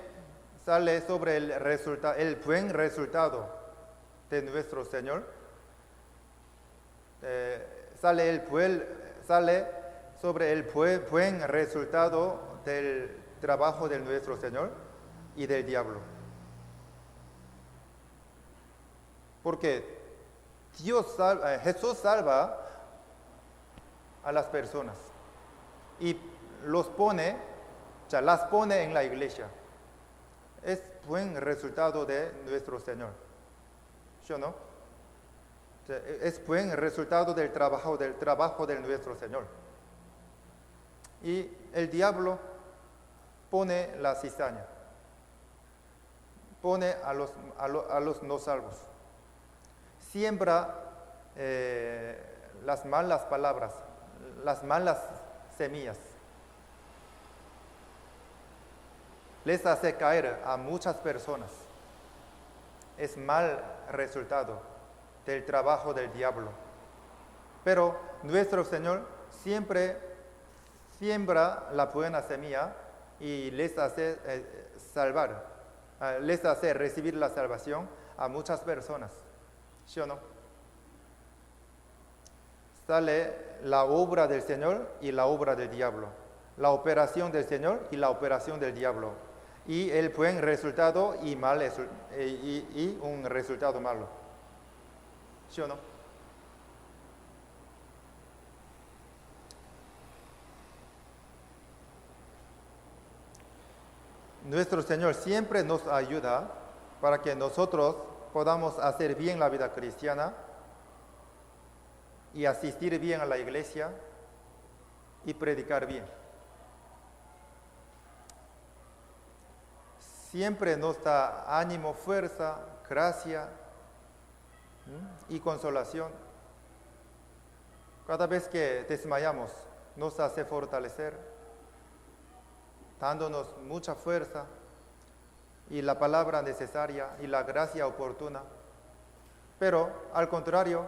sale sobre el buen resultado de nuestro Señor. Sale sobre el buen resultado del trabajo de nuestro Señor y del diablo. Porque Jesús salva a las personas y las pone en la iglesia. Es buen resultado de nuestro Señor, ¿sí o no? Es buen resultado del trabajo de nuestro Señor. Y el diablo pone la cizaña, pone a los no salvos. Siembra las malas palabras, las malas semillas. Les hace caer a muchas personas. Es mal resultado del trabajo del diablo. Pero nuestro Señor siempre siembra la buena semilla y les hace les hace recibir la salvación a muchas personas. ¿Sí o no? Sale la obra del Señor y la obra del diablo. La operación del Señor y la operación del diablo. Y el buen resultado y un resultado malo. ¿Sí o no? Nuestro Señor siempre nos ayuda para que nosotros podamos hacer bien la vida cristiana y asistir bien a la iglesia y predicar bien. siempre nos da ánimo, fuerza, gracia y consolación. Cada vez que desmayamos, nos hace fortalecer, dándonos mucha fuerza y la palabra necesaria y la gracia oportuna. Pero al contrario,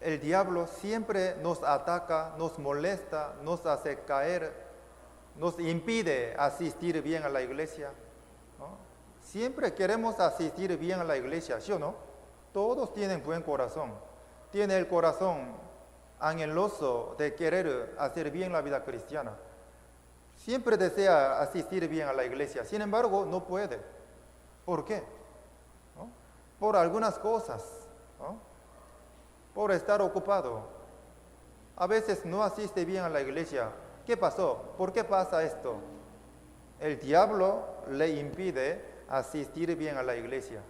el diablo siempre nos ataca, nos molesta, nos hace caer, nos impide asistir bien a la iglesia, ¿no? Siempre queremos asistir bien a la iglesia, ¿sí o no? Todos tienen buen corazón, tiene el corazón anheloso de querer hacer bien la vida cristiana. Siempre desea asistir bien a la iglesia, sin embargo no puede. ¿Por qué? ¿No? Por algunas cosas, ¿no? Por estar ocupado. A veces no asiste bien a la iglesia. ¿Qué pasó? ¿Por qué pasa esto? El diablo le impide asistir bien a la iglesia.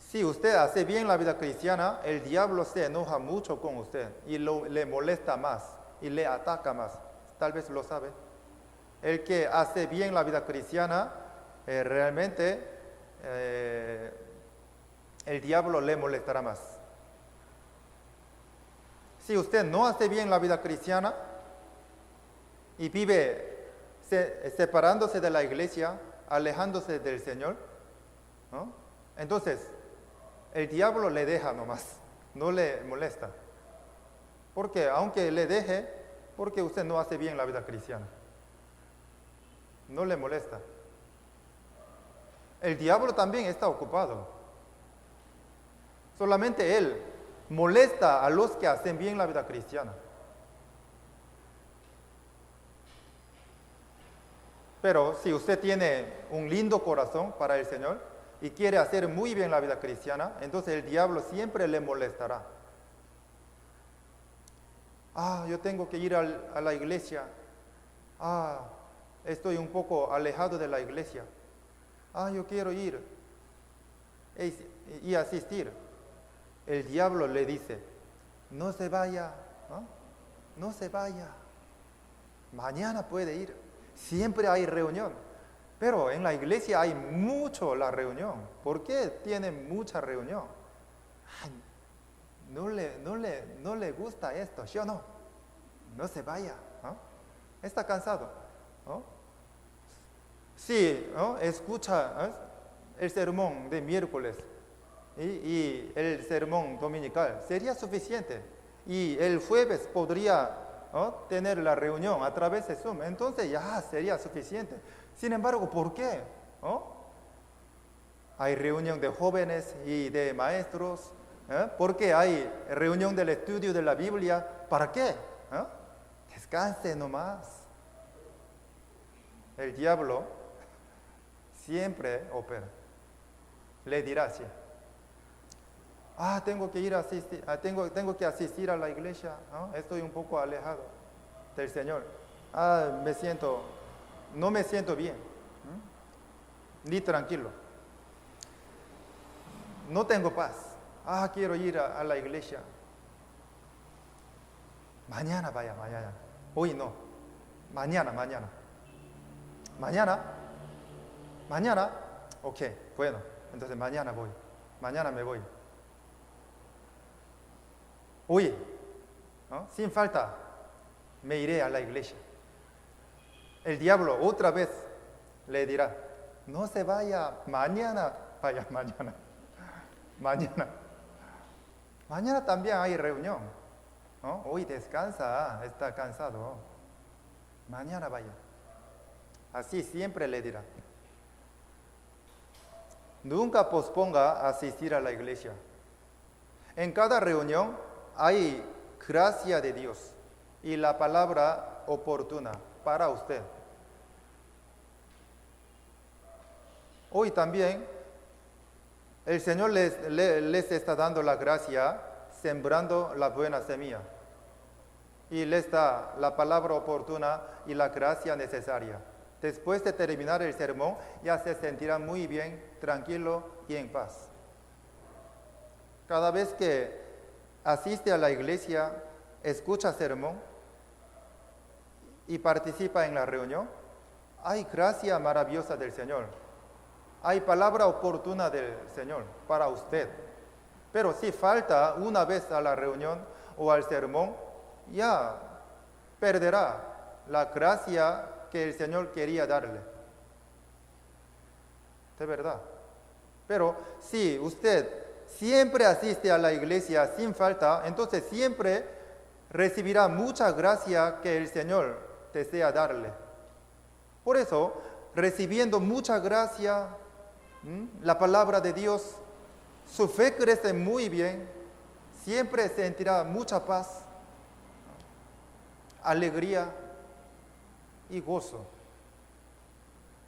Si usted hace bien la vida cristiana, el diablo se enoja mucho con usted y le molesta más y le ataca más. Tal vez lo sabe. El que hace bien la vida cristiana, realmente el diablo le molestará más. Si usted no hace bien la vida cristiana y vive separándose de la iglesia, alejándose del Señor, ¿no? Entonces el diablo le deja nomás, no le molesta. Porque aunque le deje, porque usted no hace bien la vida cristiana, no le molesta. El diablo también está ocupado. Solamente él molesta a los que hacen bien la vida cristiana. Pero si usted tiene un lindo corazón para el Señor y quiere hacer muy bien la vida cristiana, entonces el diablo siempre le molestará. Yo tengo que ir a la iglesia. Estoy un poco alejado de la iglesia. Yo quiero ir y asistir. El diablo le dice, no se vaya, ¿no? No se vaya. Mañana puede ir. Siempre hay reunión. Pero en la iglesia hay mucho la reunión. ¿Por qué tiene mucha reunión? No le gusta esto, ¿sí o no? No se vaya, ¿no? Está cansado, ¿no? Sí, ¿no? Escucha, ¿no?, el sermón de miércoles y el sermón dominical, sería suficiente. Y el jueves podría, ¿no?, tener la reunión a través de Zoom, entonces ya sería suficiente. Sin embargo, ¿por qué? ¿No? Hay reunión de jóvenes y de maestros. ¿Por qué hay reunión del estudio de la Biblia? ¿Para qué? Descanse nomás. El diablo siempre opera. Le dirá así. Tengo que ir a asistir, tengo que asistir a la iglesia, ¿no? Estoy un poco alejado del Señor. No me siento bien, ni tranquilo. No tengo paz. Quiero ir a la iglesia. Mañana vaya, mañana. Hoy no. Mañana. Mañana. Ok, bueno. Entonces mañana voy. Mañana me voy. Hoy, ¿no?, sin falta, me iré a la iglesia. El diablo otra vez le dirá, no se vaya, mañana, vaya, mañana. Mañana también hay reunión, ¿no? Hoy descansa, está cansado. Mañana vaya. Así siempre le dirá. Nunca posponga asistir a la iglesia. En cada reunión hay gracia de Dios y la palabra oportuna para usted. Hoy también el Señor les está dando la gracia, sembrando la buena semilla. Y les da la palabra oportuna y la gracia necesaria. Después de terminar el sermón, ya se sentirá muy bien, tranquilo y en paz. Cada vez que asiste a la iglesia, escucha sermón y participa en la reunión, hay gracia maravillosa del Señor. Hay palabra oportuna del Señor para usted. Pero si falta una vez a la reunión o al sermón, ya perderá la gracia que el Señor quería darle. De verdad. Pero si usted siempre asiste a la iglesia sin falta, entonces siempre recibirá mucha gracia que el Señor desea darle. Por eso, recibiendo mucha gracia, la palabra de Dios, su fe crece muy bien, siempre sentirá mucha paz, alegría y gozo.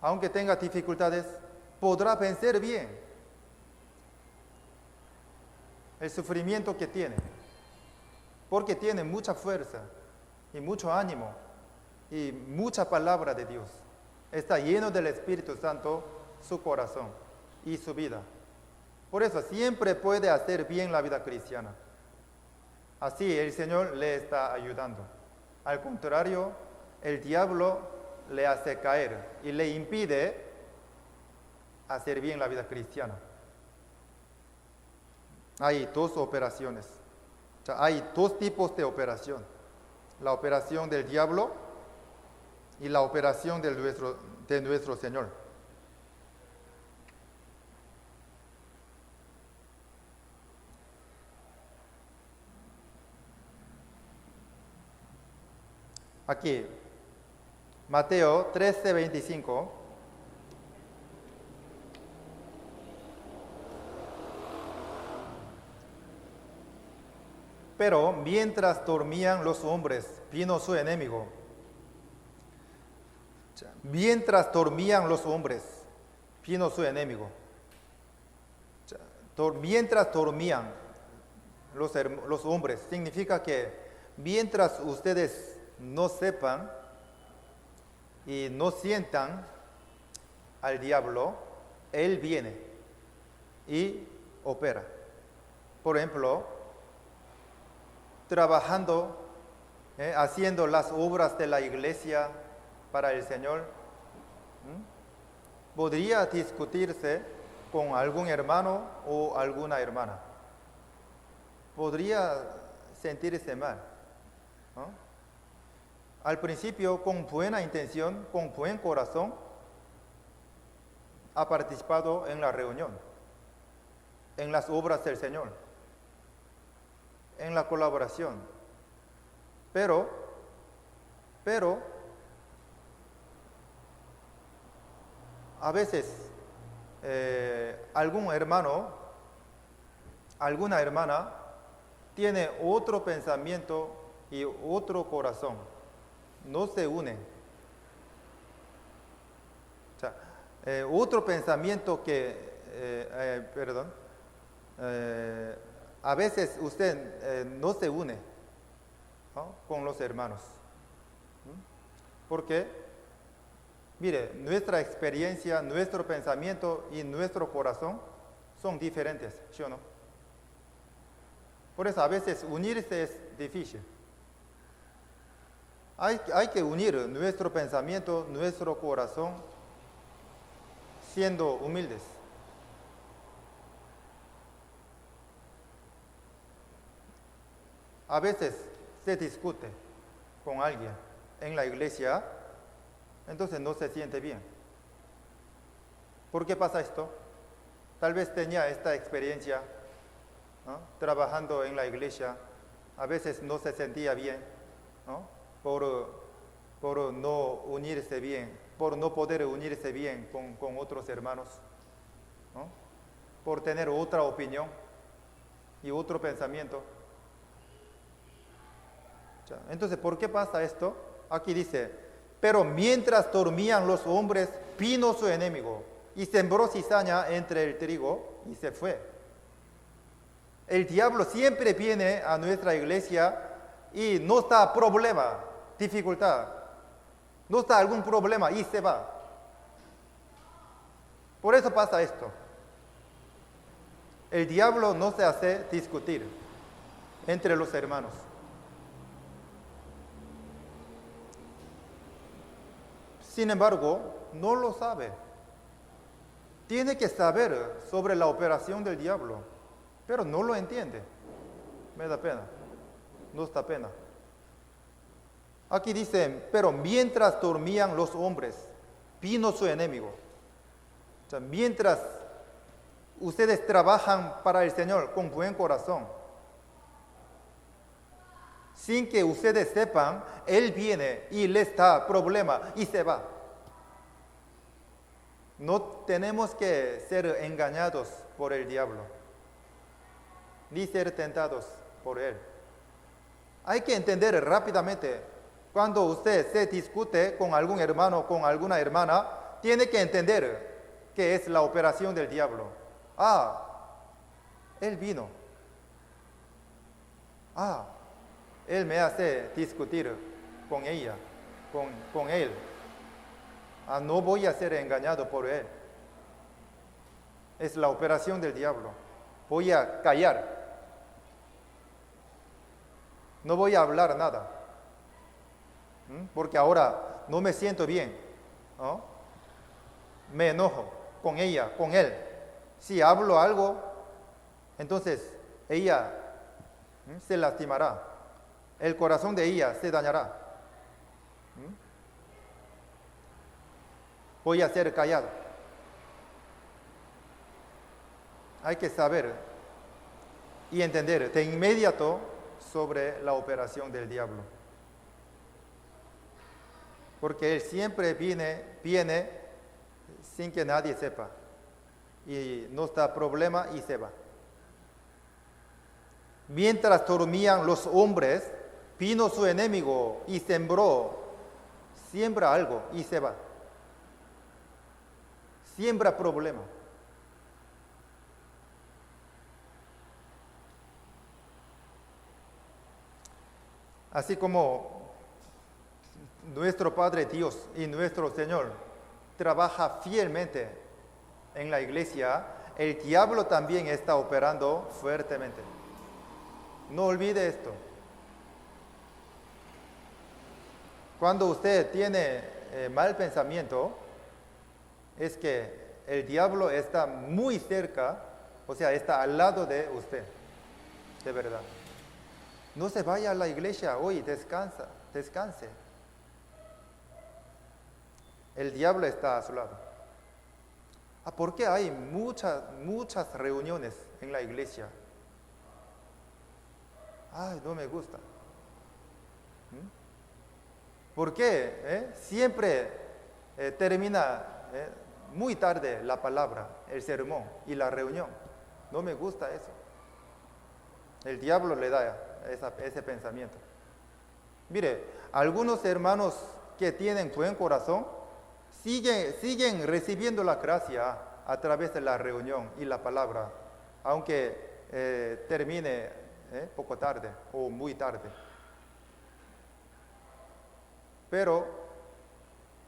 Aunque tenga dificultades, podrá vencer bien el sufrimiento que tiene, porque tiene mucha fuerza y mucho ánimo y mucha palabra de Dios. Está lleno del Espíritu Santo su corazón y su vida. Por eso siempre puede hacer bien la vida cristiana. Así el Señor le está ayudando. Al contrario, el diablo le hace caer y le impide hacer bien la vida cristiana. Hay dos operaciones. O sea, hay dos tipos de operación. La operación del diablo y la operación de nuestro Señor. Aquí, Mateo 13:25. Pero mientras dormían los hombres, vino su enemigo. Mientras dormían los hombres, vino su enemigo. Mientras dormían los hombres, significa que mientras ustedes no sepan y no sientan al diablo, él viene y opera. Por ejemplo, trabajando, haciendo las obras de la iglesia para el Señor, podría discutirse con algún hermano o alguna hermana. Podría sentirse mal, ¿no? Al principio, con buena intención, con buen corazón, ha participado en la reunión, en las obras del Señor, en la colaboración. Pero, a veces, algún hermano, alguna hermana, tiene otro pensamiento y otro corazón. No se unen. O sea, otro pensamiento que, a veces usted no se une, ¿no?, con los hermanos. Porque, mire, nuestra experiencia, nuestro pensamiento y nuestro corazón son diferentes, ¿sí o no? Por eso a veces unirse es difícil. Hay que unir nuestro pensamiento, nuestro corazón, siendo humildes. A veces se discute con alguien en la iglesia, entonces no se siente bien. ¿Por qué pasa esto? Tal vez tenía esta experiencia, ¿no?, trabajando en la iglesia, a veces no se sentía bien, ¿no?, por no unirse bien, por no poder unirse bien con otros hermanos, ¿no?, por tener otra opinión y otro pensamiento. Entonces, ¿por qué pasa esto? Aquí dice, pero mientras dormían los hombres, vino su enemigo y sembró cizaña entre el trigo y se fue. El diablo siempre viene a nuestra iglesia y no está problema, dificultad, no está algún problema y se va. Por eso pasa esto. El diablo no se hace discutir entre los hermanos. Sin embargo, no lo sabe. Tiene que saber sobre la operación del diablo, pero no lo entiende. Me da pena, nos da pena. Aquí dicen, pero mientras dormían los hombres, vino su enemigo. O sea, mientras ustedes trabajan para el Señor con buen corazón, sin que ustedes sepan, Él viene y les da problema y se va. No tenemos que ser engañados por el diablo, ni ser tentados por él. Hay que entender rápidamente, cuando usted se discute con algún hermano, con alguna hermana, tiene que entender qué es la operación del diablo. Él vino. Él me hace discutir con ella, con él. No voy a ser engañado por él. Es la operación del diablo. Voy a callar. No voy a hablar nada. Porque ahora no me siento bien, ¿no? Me enojo con ella, con él. Si hablo algo, entonces ella se lastimará. El corazón de ella se dañará. Voy a ser callado. Hay que saber y entender de inmediato sobre la operación del diablo. Porque él siempre viene sin que nadie sepa. Y nos da problema y se va. Mientras dormían los hombres, vino su enemigo y siembra algo y se va. Siembra problema. Así como nuestro Padre Dios y nuestro Señor trabaja fielmente en la iglesia, el diablo también está operando fuertemente. No olvide esto. Cuando usted tiene mal pensamiento, es que el diablo está muy cerca, o sea, está al lado de usted, de verdad. No se vaya a la iglesia hoy, descanse. El diablo está a su lado. ¿Por qué hay muchas reuniones en la iglesia? No me gusta. ¿Por qué siempre termina muy tarde la palabra, el sermón y la reunión? No me gusta eso. El diablo le da ese pensamiento. Mire, algunos hermanos que tienen buen corazón siguen recibiendo la gracia a través de la reunión y la palabra, aunque termine poco tarde o muy tarde. Pero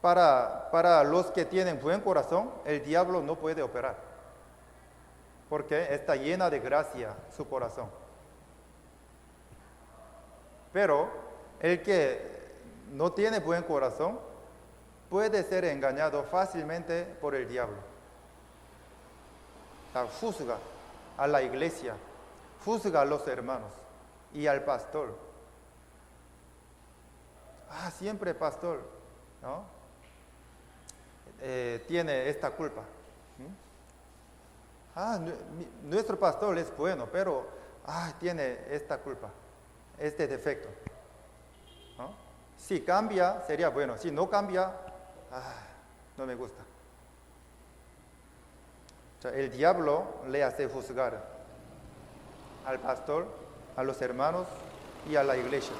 para los que tienen buen corazón, el diablo no puede operar, porque está llena de gracia su corazón. Pero el que no tiene buen corazón puede ser engañado fácilmente por el diablo. Juzga a la iglesia, juzga a los hermanos y al pastor. Siempre pastor, ¿no? Tiene esta culpa. Nuestro pastor es bueno, pero tiene esta culpa, este defecto, ¿no? Si cambia, sería bueno. Si no cambia, no me gusta. O sea, el diablo le hace juzgar al pastor, a los hermanos y a la iglesia.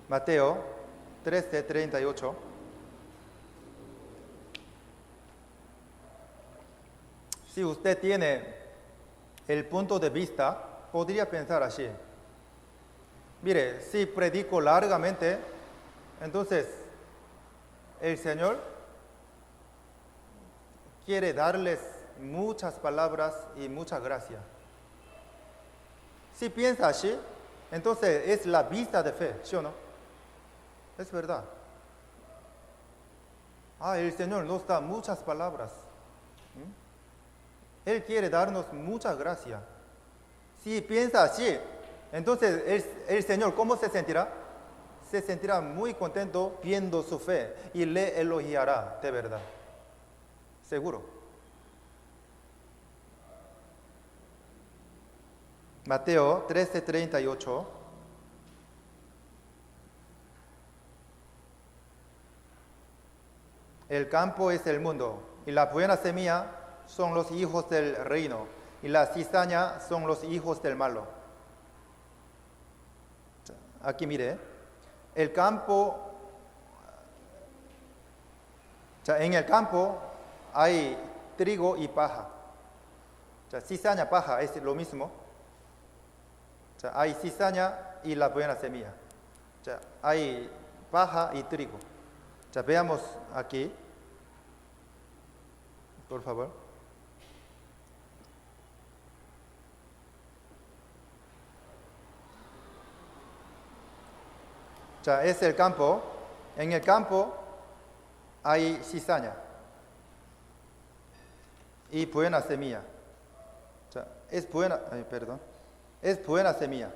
Mateo 13:38. Si usted tiene el punto de vista, podría pensar así. Mire, si predico largamente, entonces el Señor quiere darles muchas palabras y mucha gracia. Si piensa así, entonces es la vista de fe, ¿sí o no? Es verdad. El Señor nos da muchas palabras. Él quiere darnos mucha gracia. Si piensa así, entonces el Señor, ¿cómo se sentirá? Se sentirá muy contento viendo su fe y le elogiará de verdad. Seguro. Mateo 13:38. El campo es el mundo, y la buena semilla son los hijos del reino, y la cizaña son los hijos del malo. Aquí mire, el campo, en el campo hay trigo y paja. Cizaña, paja es lo mismo. Hay cizaña y la buena semilla. Hay paja y trigo. Veamos aquí, por favor. Es el campo. En el campo hay cizaña y buena semilla. Es buena semilla.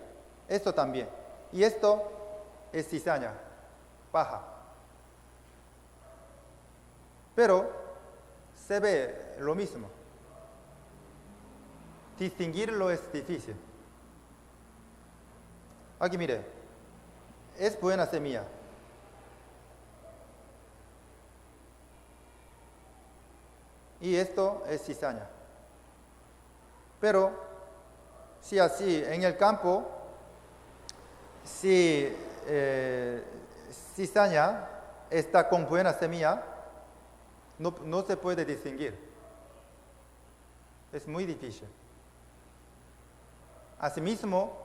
Esto también. Y esto es cizaña, paja. Pero se ve lo mismo. Distinguirlo es difícil. Aquí mire, es buena semilla. Y esto es cizaña. Pero si así en el campo, si cizaña está con buena semilla, no se puede distinguir. Es muy difícil. Asimismo,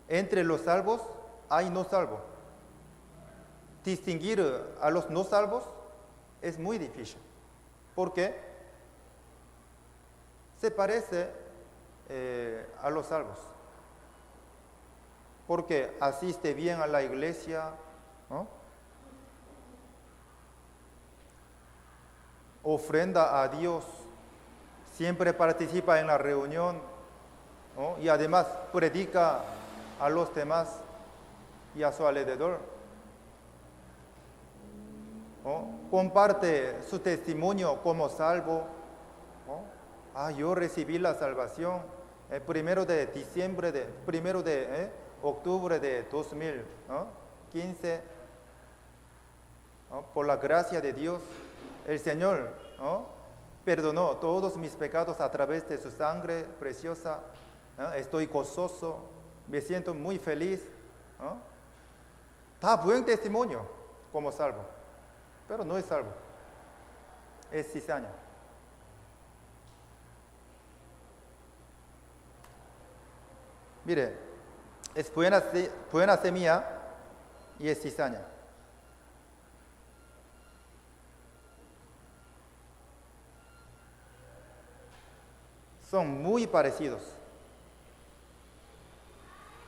entre los salvos hay no salvos. Distinguir a los no salvos es muy difícil. ¿Por qué? Se parece a los salvos. Porque asiste bien a la iglesia, ¿no? Ofrenda a Dios, siempre participa en la reunión, ¿no? Y además predica a los demás y a su alrededor, ¿no? Comparte su testimonio como salvo, ¿no? Yo recibí la salvación el 1 de octubre de 2015, ¿no? Por la gracia de Dios, el Señor, ¿no? Perdonó todos mis pecados a través de su sangre preciosa, ¿no? Estoy gozoso, me siento muy feliz, ¿no? Da buen testimonio como salvo, pero no es salvo, es cizaña. Mire, es buena semilla y es cizaña. Son muy parecidos.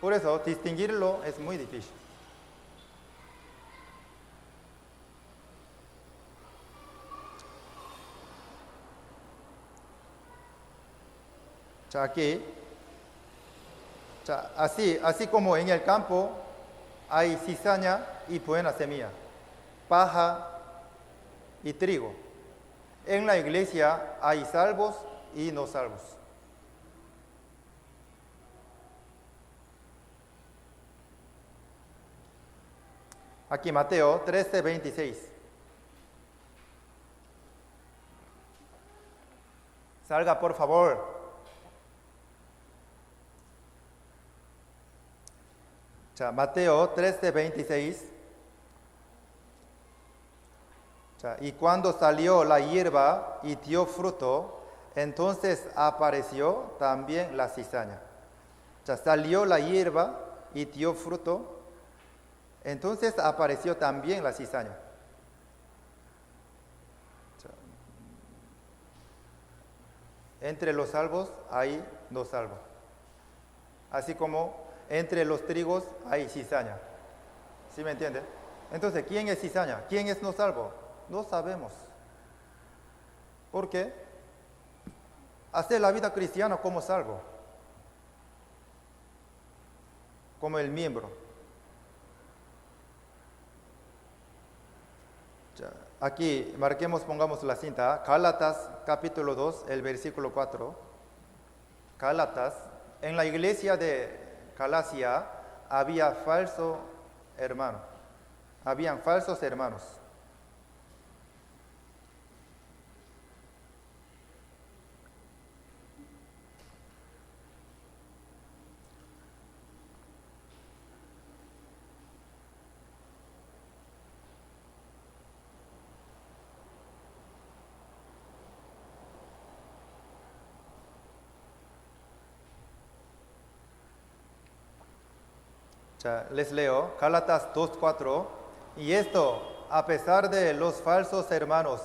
Por eso distinguirlo es muy difícil. Aquí, así como en el campo hay cizaña y buena semilla, paja y trigo. En la iglesia hay salvos y no salvos. Aquí Mateo 13:26. Salga, por favor. Mateo 13:26. Y cuando salió la hierba y dio fruto, entonces apareció también la cizaña. Salió la hierba y dio fruto, entonces apareció también la cizaña. entre los salvos hay no salvos. Así como entre los trigos hay cizaña. ¿Sí me entiende? Entonces, ¿quién es cizaña? ¿Quién es no salvo? No sabemos. ¿Por qué? Hacer la vida cristiana como salvo, como el miembro. Aquí marquemos, pongamos la cinta. Gálatas capítulo 2, el versículo 4. Gálatas, en la iglesia de Galacia había falso hermano. Habían falsos hermanos. Les leo, Gálatas 2:4, y esto a pesar de los falsos hermanos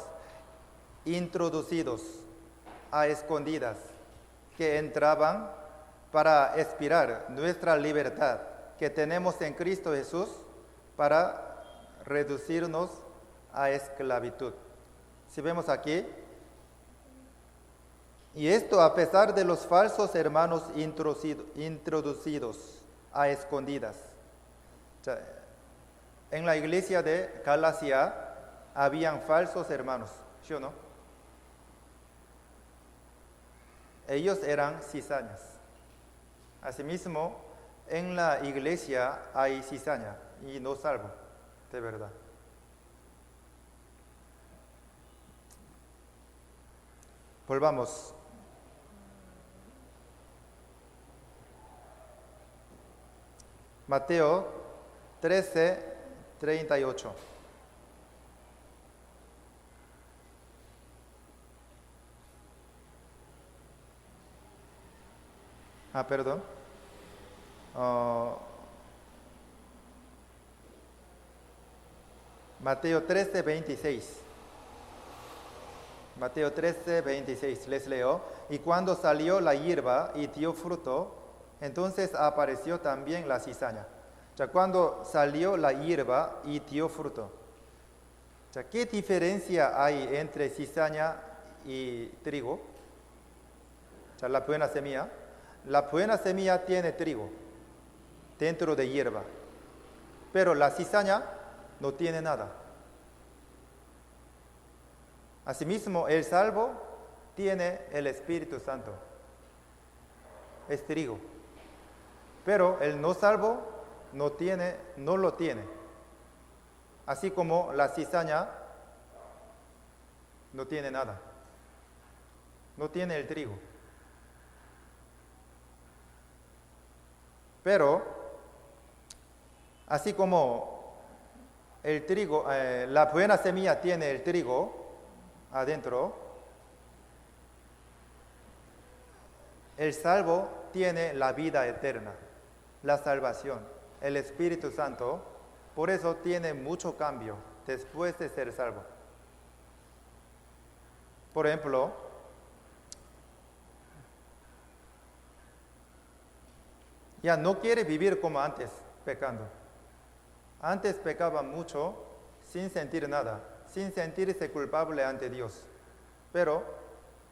introducidos a escondidas que entraban para expirar nuestra libertad que tenemos en Cristo Jesús para reducirnos a esclavitud. Si vemos aquí, y esto a pesar de los falsos hermanos introducidos a escondidas. En la iglesia de Galacia habían falsos hermanos, ¿sí o no? Ellos eran cizañas. Asimismo, en la iglesia hay cizaña y no salvo, de verdad. Volvamos. Mateo 13:38. Perdón. Mateo 13:26. Mateo 13:26, les leo. Y cuando salió la hierba y dio fruto, entonces apareció también la cizaña. Cuando salió la hierba y dio fruto. ¿Qué diferencia hay entre cizaña y trigo? La buena semilla. La buena semilla tiene trigo dentro de hierba, pero la cizaña no tiene nada. Asimismo, el salvo tiene el Espíritu Santo. Es trigo. Pero el no salvo no lo tiene. Así como la cizaña no tiene nada. No tiene el trigo. Pero, así como el trigo, la buena semilla tiene el trigo adentro, el salvo tiene la vida eterna, la salvación, el Espíritu Santo. Por eso tiene mucho cambio después de ser salvo. Por ejemplo, ya no quiere vivir como antes, pecando. Antes pecaba mucho sin sentir nada, sin sentirse culpable ante Dios. Pero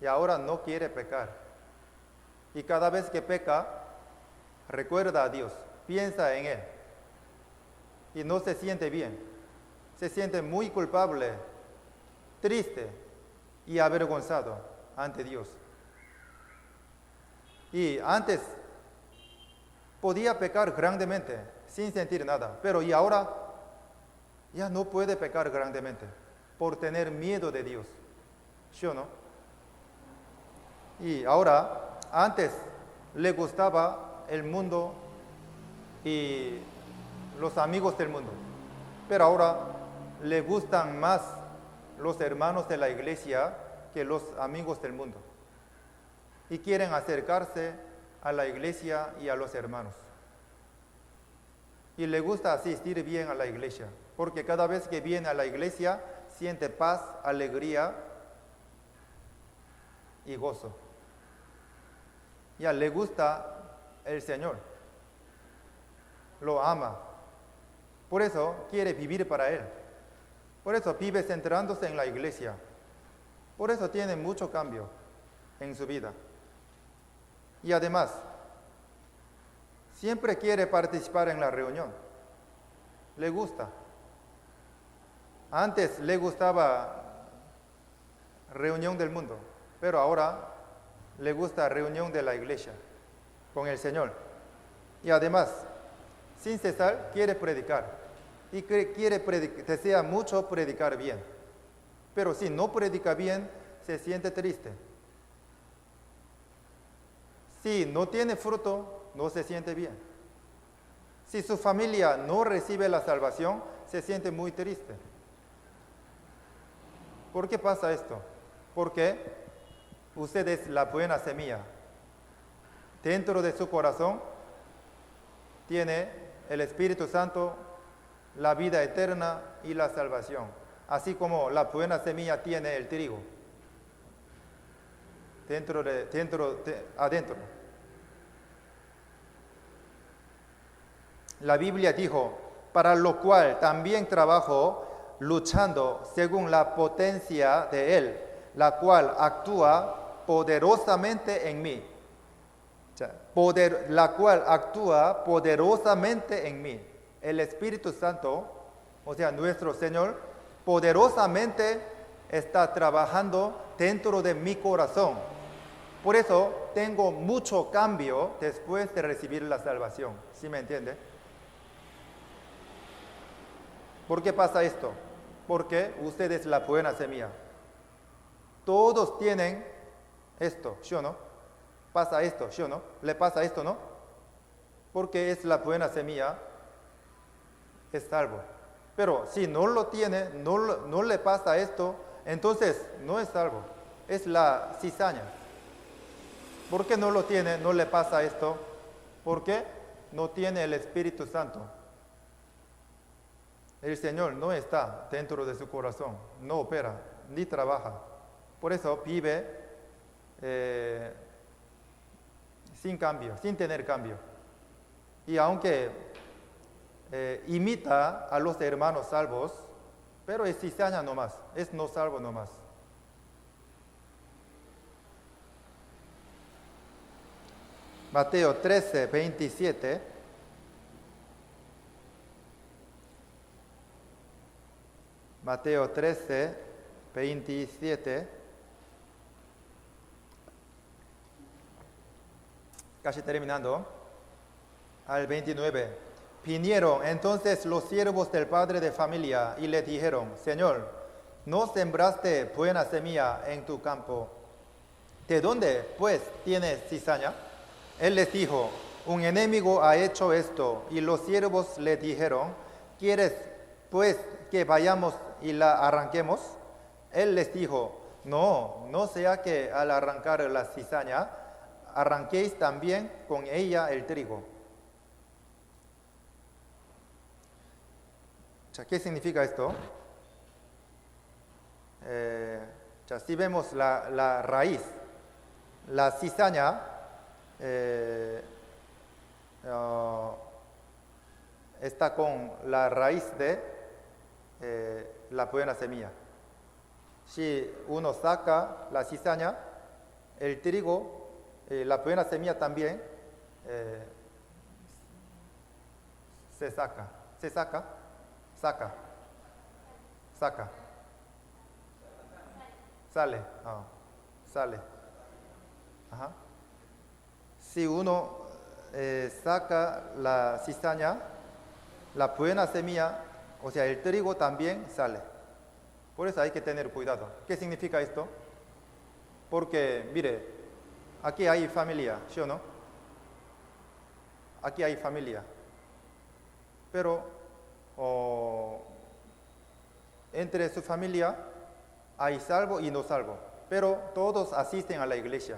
y ahora no quiere pecar. Y cada vez que peca, recuerda a Dios, piensa en Él. Y no se siente bien. Se siente muy culpable, triste y avergonzado ante Dios. Y antes podía pecar grandemente sin sentir nada, pero y ahora ya no puede pecar grandemente por tener miedo de Dios. ¿Sí o no? Y ahora, antes le gustaba el mundo y los amigos del mundo, pero ahora le gustan más los hermanos de la iglesia que los amigos del mundo. Y quieren acercarse a la iglesia y a los hermanos. Y le gusta asistir bien a la iglesia, porque cada vez que viene a la iglesia siente paz, alegría y gozo. Ya le gusta el Señor, lo ama. Por eso quiere vivir para Él. Por eso vive centrándose en la iglesia. Por eso tiene mucho cambio en su vida. Y además, siempre quiere participar en la reunión. Le gusta. Antes le gustaba reunión del mundo, pero ahora le gusta reunión de la iglesia con el Señor. Y además, sin cesar, quiere predicar. Y desea mucho predicar bien. Pero si no predica bien, se siente triste. Si no tiene fruto, no se siente bien. Si su familia no recibe la salvación, se siente muy triste. ¿Por qué pasa esto? Porque usted es la buena semilla. Dentro de su corazón tiene el Espíritu Santo, la vida eterna y la salvación. Así como la buena semilla tiene el trigo. Adentro. La Biblia dijo, para lo cual también trabajo luchando según la potencia de Él, la cual actúa poderosamente en mí. La cual actúa poderosamente en mí. El Espíritu Santo, o sea, nuestro Señor, poderosamente está trabajando dentro de mi corazón. Por eso tengo mucho cambio después de recibir la salvación. ¿Sí me entiende? ¿Por qué pasa esto? Porque usted es la buena semilla. Todos tienen esto, ¿sí o no? Pasa esto, ¿sí o no? Le pasa esto, ¿no? Porque es la buena semilla, es salvo. Pero si no lo tiene, no le pasa esto, entonces no es salvo. Es la cizaña. ¿Por qué no lo tiene, no le pasa esto? Porque no tiene el Espíritu Santo. El Señor no está dentro de su corazón, no opera, ni trabaja. Por eso vive sin cambio, sin tener cambio. Y aunque imita a los hermanos salvos, pero es cizaña nomás, es no salvo nomás. Mateo 13, 27. Mateo 13, 27. Casi terminando. Al 29. Vinieron entonces los siervos del padre de familia y le dijeron, Señor, ¿no sembraste buena semilla en tu campo? ¿De dónde, pues, tienes cizaña? Él les dijo, un enemigo ha hecho esto. Y los siervos le dijeron, ¿quieres, pues, que vayamos y la arranquemos? Él les dijo, no sea que al arrancar la cizaña, arranquéis también con ella el trigo. ¿Qué significa esto? Si vemos la raíz, la cizaña está con la raíz de la buena semilla. Si uno saca la cizaña, el trigo, la buena semilla también se saca. Sale. Sale. Ajá. Si uno saca la cizaña, la buena semilla, o sea, el trigo también sale. Por eso hay que tener cuidado. ¿Qué significa esto? Porque, mire, aquí hay familia, ¿sí o no? Aquí hay familia. Pero entre su familia hay salvo y no salvo. Pero todos asisten a la iglesia.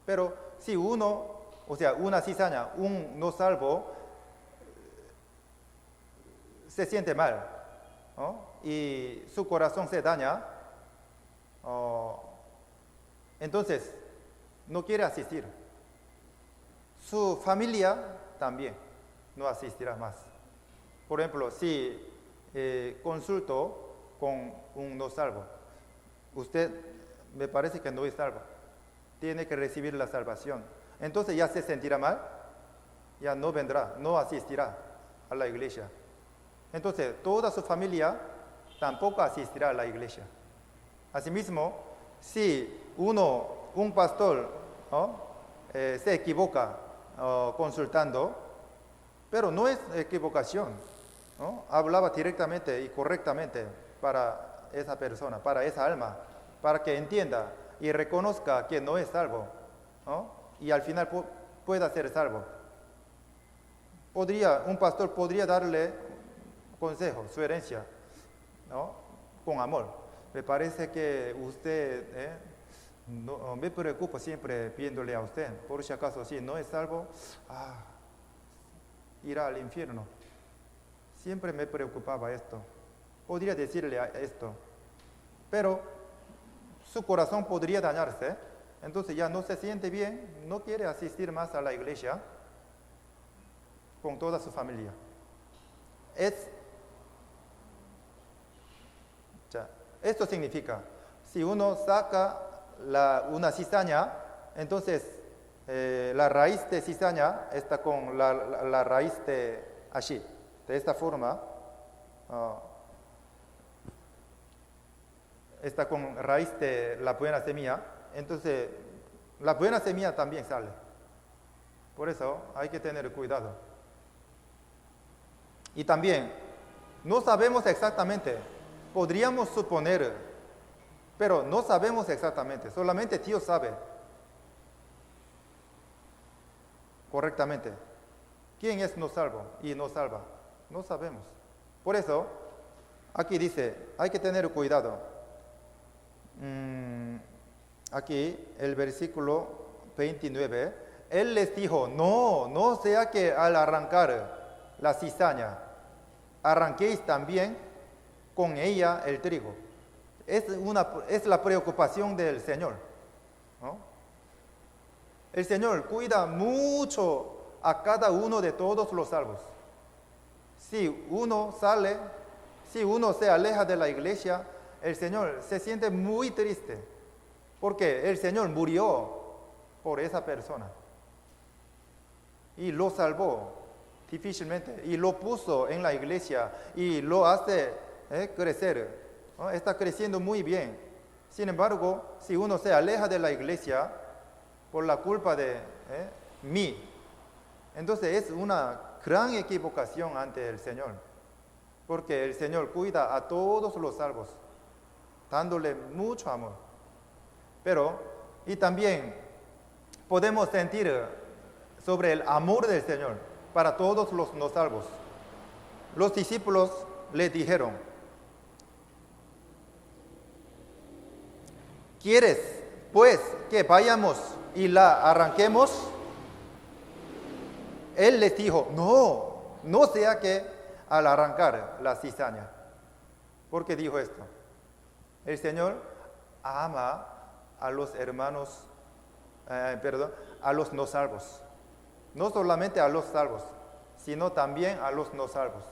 Pero si uno, o sea, una cizaña, un no salvo, se siente mal, ¿no? Y su corazón se daña, entonces no quiere asistir. su familia también no asistirá más. Por ejemplo, si consulto con un no salvo, usted me parece que no es salvo, tiene que recibir la salvación. Entonces ya se sentirá mal, ya no vendrá, no asistirá a la iglesia. Entonces toda su familia tampoco asistirá a la iglesia. Asimismo, si un pastor, ¿no?, se equivoca consultando, pero no es equivocación, ¿no?, hablaba directamente y correctamente para esa persona, para esa alma, para que entienda y reconozca que no es salvo, ¿no?, y al final pueda ser salvo. Un pastor podría darle consejo, sugerencia, ¿no?, con amor. Me parece que usted, no me preocupa siempre pidiéndole a usted, por si acaso si no es salvo, irá al infierno. Siempre me preocupaba esto. Podría decirle esto, pero su corazón podría dañarse, entonces ya no se siente bien, no quiere asistir más a la iglesia con toda su familia. Esto significa, si uno saca una cizaña, entonces la raíz de cizaña está con la raíz de así, de esta forma, está con raíz de la buena semilla, entonces la buena semilla también sale. Por eso hay que tener cuidado. Y también, no sabemos exactamente, podríamos suponer, pero no sabemos exactamente, solamente Dios sabe correctamente quién es no salvo y no salva. No sabemos. Por eso, aquí dice, hay que tener cuidado. Aquí el versículo 29, Él les dijo, no sea que al arrancar la cizaña, arranquéis también con ella el trigo. Es la preocupación del Señor, ¿no? El Señor cuida mucho a cada uno de todos los salvos. Si uno se aleja de la iglesia, el Señor se siente muy triste, porque el Señor murió por esa persona y lo salvó difícilmente y lo puso en la iglesia y lo hace crecer, ¿no? Está creciendo muy bien. Sin embargo, si uno se aleja de la iglesia por la culpa de mí, entonces es una gran equivocación ante el Señor, porque el Señor cuida a todos los salvos, dándole mucho amor. Y también podemos sentir sobre el amor del Señor para todos los no salvos. Los discípulos le dijeron, ¿quieres pues que vayamos y la arranquemos? Él les dijo, no sea que al arrancar la cizaña. ¿Por qué dijo esto? El Señor ama a los hermanos, a los no salvos. No solamente a los salvos, sino también a los no salvos.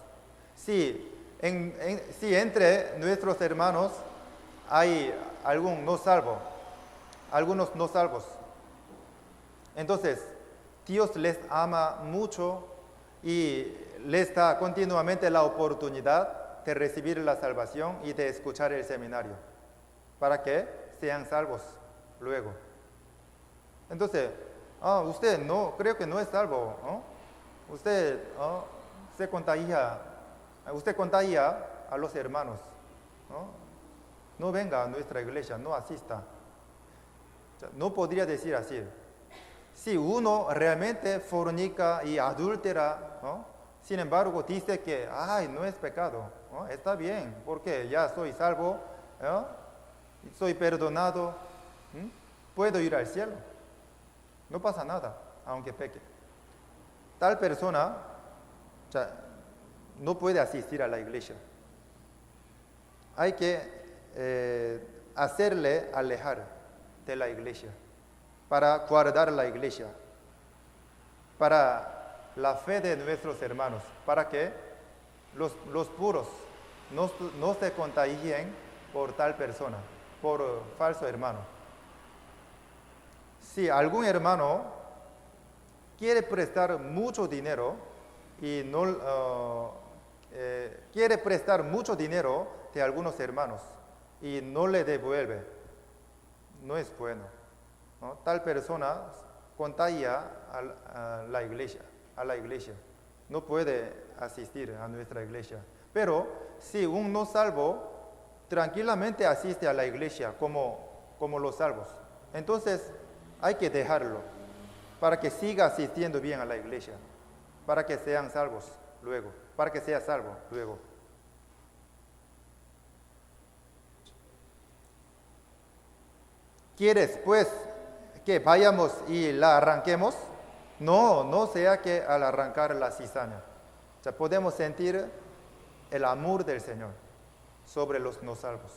Si entre nuestros hermanos hay algún no salvo, algunos no salvos, entonces Dios les ama mucho y les da continuamente la oportunidad de recibir la salvación y de escuchar el seminario, para que sean salvos luego. Entonces, usted creo que no es salvo, ¿no? Usted contagia a los hermanos, ¿no? No venga a nuestra iglesia, no asista. O sea, no podría decir así. Si uno realmente fornica y adúltera, ¿no?, sin embargo dice que no es pecado, ¿no?, está bien, porque ya soy salvo, ¿no?, soy perdonado, puedo ir al cielo, no pasa nada, aunque peque. Tal persona, o sea, no puede asistir a la iglesia. Hay que hacerle alejar de la iglesia para guardar la iglesia. para la fe de nuestros hermanos, para que los puros no se contagien por tal persona, por falso hermano. Si algún hermano quiere prestar mucho dinero y quiere prestar mucho dinero de algunos hermanos y no le devuelve, no es bueno, ¿no? Tal persona contagia a la iglesia, no puede asistir a nuestra iglesia. Pero si un no salvo tranquilamente asiste a la iglesia como los salvos, entonces hay que dejarlo para que siga asistiendo bien a la iglesia, para que sean salvos luego, para que sea salvo luego. ¿Quieres pues que vayamos y la arranquemos? No sea que al arrancar la cizaña. O sea, podemos sentir el amor del Señor sobre los no salvos.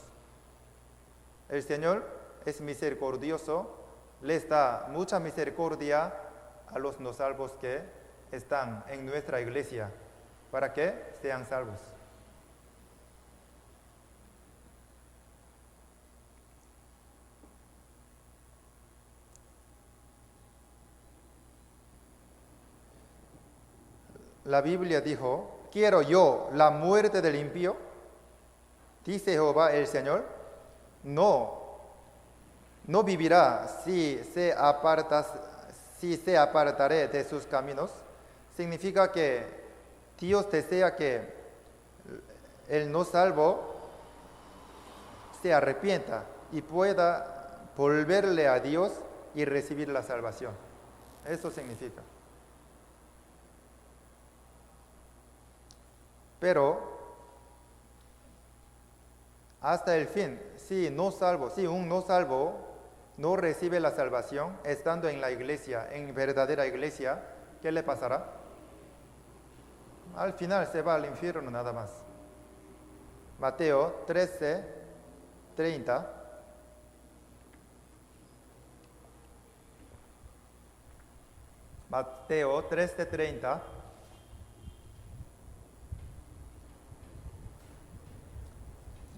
El Señor es misericordioso, les da mucha misericordia a los no salvos que están en nuestra iglesia para que sean salvos. La Biblia dijo: ¿quiero yo la muerte del impío? Dice Jehová el Señor: no vivirá si se apartaré de sus caminos. Significa que Dios desea que el no salvo se arrepienta y pueda volverle a Dios y recibir la salvación. Eso significa. Pero hasta el fin, si un no salvo no recibe la salvación estando en la iglesia, en verdadera iglesia, ¿qué le pasará? Al final se va al infierno nada más. Mateo 13:30. Mateo 13:30.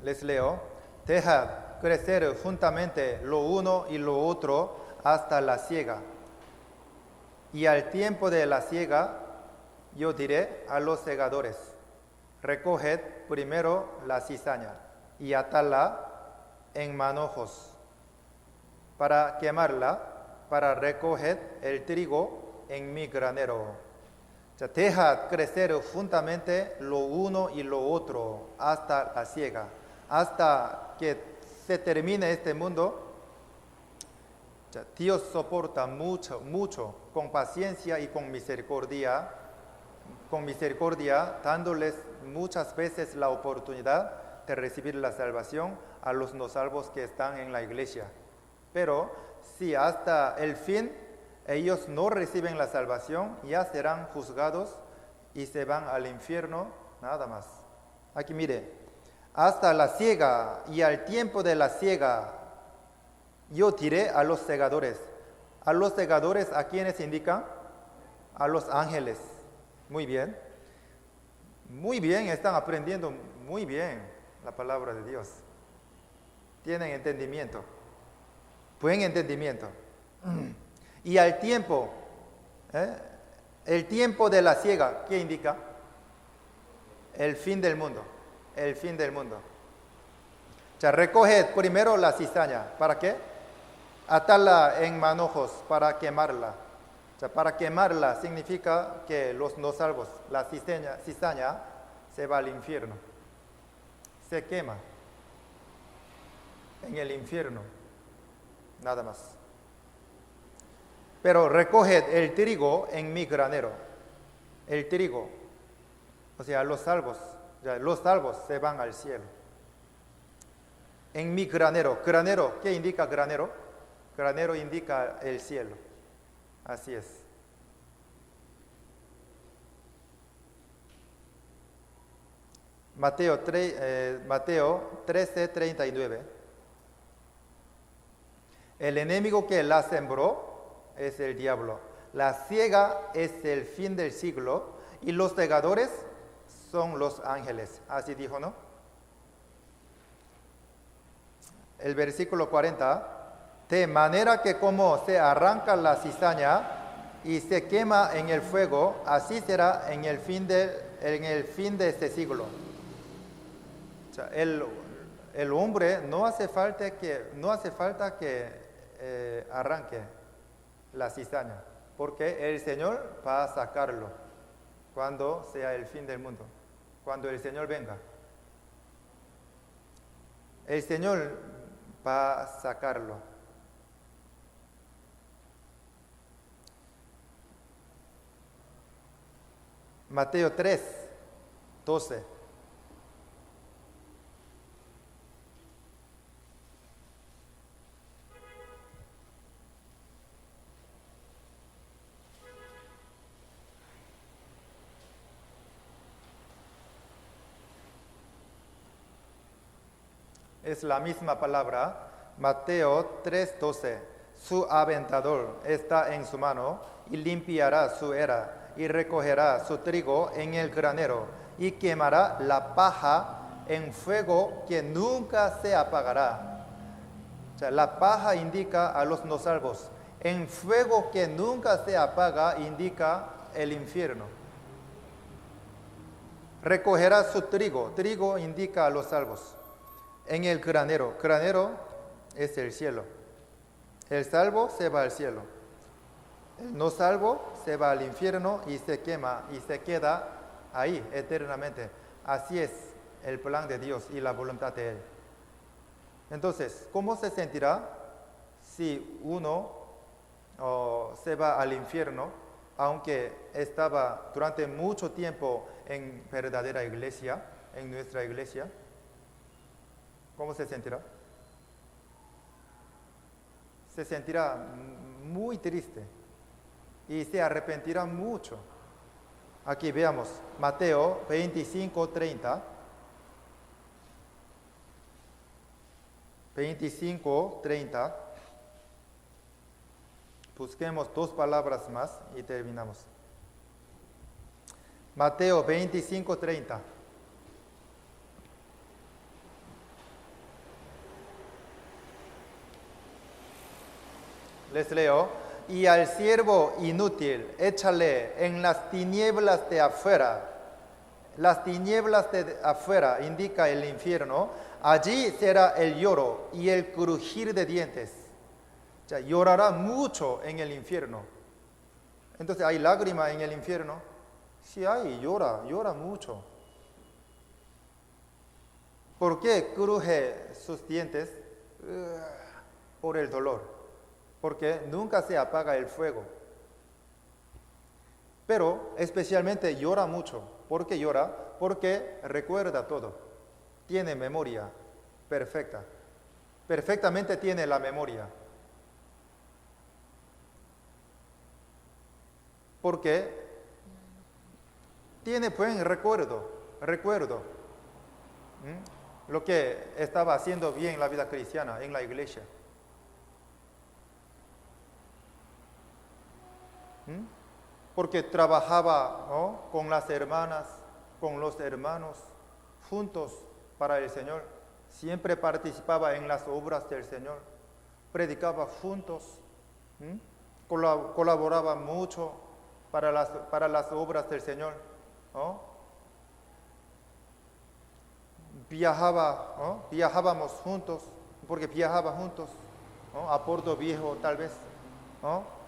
Les leo: dejad crecer juntamente lo uno y lo otro hasta la siega. Y al tiempo de la siega, yo diré a los segadores: recoged primero la cizaña y atadla en manojos para quemarla, para recoger el trigo en mi granero. Dejad crecer juntamente lo uno y lo otro hasta la siega. Hasta que se termine este mundo, Dios soporta mucho, con paciencia y con misericordia, dándoles muchas veces la oportunidad de recibir la salvación a los no salvos que están en la iglesia. Pero si hasta el fin ellos no reciben la salvación, ya serán juzgados y se van al infierno, nada más. Aquí mire: hasta la siega y al tiempo de la siega, yo diré a los segadores. A los segadores, ¿a quiénes indican? A los ángeles. Muy bien, están aprendiendo muy bien la palabra de Dios. Tienen entendimiento, buen entendimiento. Y al tiempo, el tiempo de la siega, ¿qué indica? El fin del mundo. El fin del mundo. O sea, recoged primero la cizaña. ¿Para qué? Atarla en manojos para quemarla. O sea, para quemarla significa que los no salvos, la cizaña se va al infierno. Se quema en el infierno. Nada más. Pero recoged el trigo en mi granero. El trigo, o sea, los salvos se van al cielo. En mi granero. Granero, ¿qué indica granero? Granero indica el cielo. Así es. Mateo 13:39. El enemigo que la sembró es el diablo. La siega es el fin del siglo y los segadores son los ángeles. Así dijo, ¿no? El versículo 40, de manera que como se arranca la cizaña y se quema en el fuego, así será en el fin de este siglo. O sea, el hombre no hace falta que arranque la cizaña, porque el Señor va a sacarlo cuando sea el fin del mundo, cuando el Señor venga. El Señor va a sacarlo. Mateo 3, 12. Es la misma palabra, Mateo 3:12. Su aventador está en su mano y limpiará su era y recogerá su trigo en el granero y quemará la paja en fuego que nunca se apagará. O sea, la paja indica a los no salvos. En fuego que nunca se apaga indica el infierno. Recogerá su trigo. Trigo indica a los salvos. En el granero. Granero es el cielo. El salvo se va al cielo. El no salvo se va al infierno y se quema y se queda ahí eternamente. Así es el plan de Dios y la voluntad de Él. Entonces, ¿cómo se sentirá si uno se va al infierno, aunque estaba durante mucho tiempo en verdadera iglesia, en nuestra iglesia? ¿Cómo se sentirá? Se sentirá muy triste y se arrepentirá mucho. Aquí veamos Mateo 25:30. 25:30. Busquemos dos palabras más y terminamos. Mateo 25:30. Les leo. Y al siervo inútil, échale en las tinieblas de afuera. Las tinieblas de afuera indica el infierno. Allí será el lloro y el crujir de dientes. O sea, llorará mucho en el infierno. Entonces, ¿hay lágrima en el infierno? Sí hay, llora mucho. ¿Por qué cruje sus dientes? Por el dolor. Porque nunca se apaga el fuego. Pero especialmente llora mucho. ¿Por qué llora? Porque recuerda todo. Tiene memoria perfecta. Perfectamente tiene la memoria. Porque tiene buen recuerdo. Lo que estaba haciendo bien en la vida cristiana, en la iglesia. Porque trabajaba, ¿no?, con las hermanas, con los hermanos, juntos para el Señor. Siempre participaba en las obras del Señor. Predicaba juntos. Colaboraba mucho para las obras del Señor, ¿no? Viajábamos juntos, porque viajaba juntos, ¿no?, a Puerto Viejo tal vez, ¿no?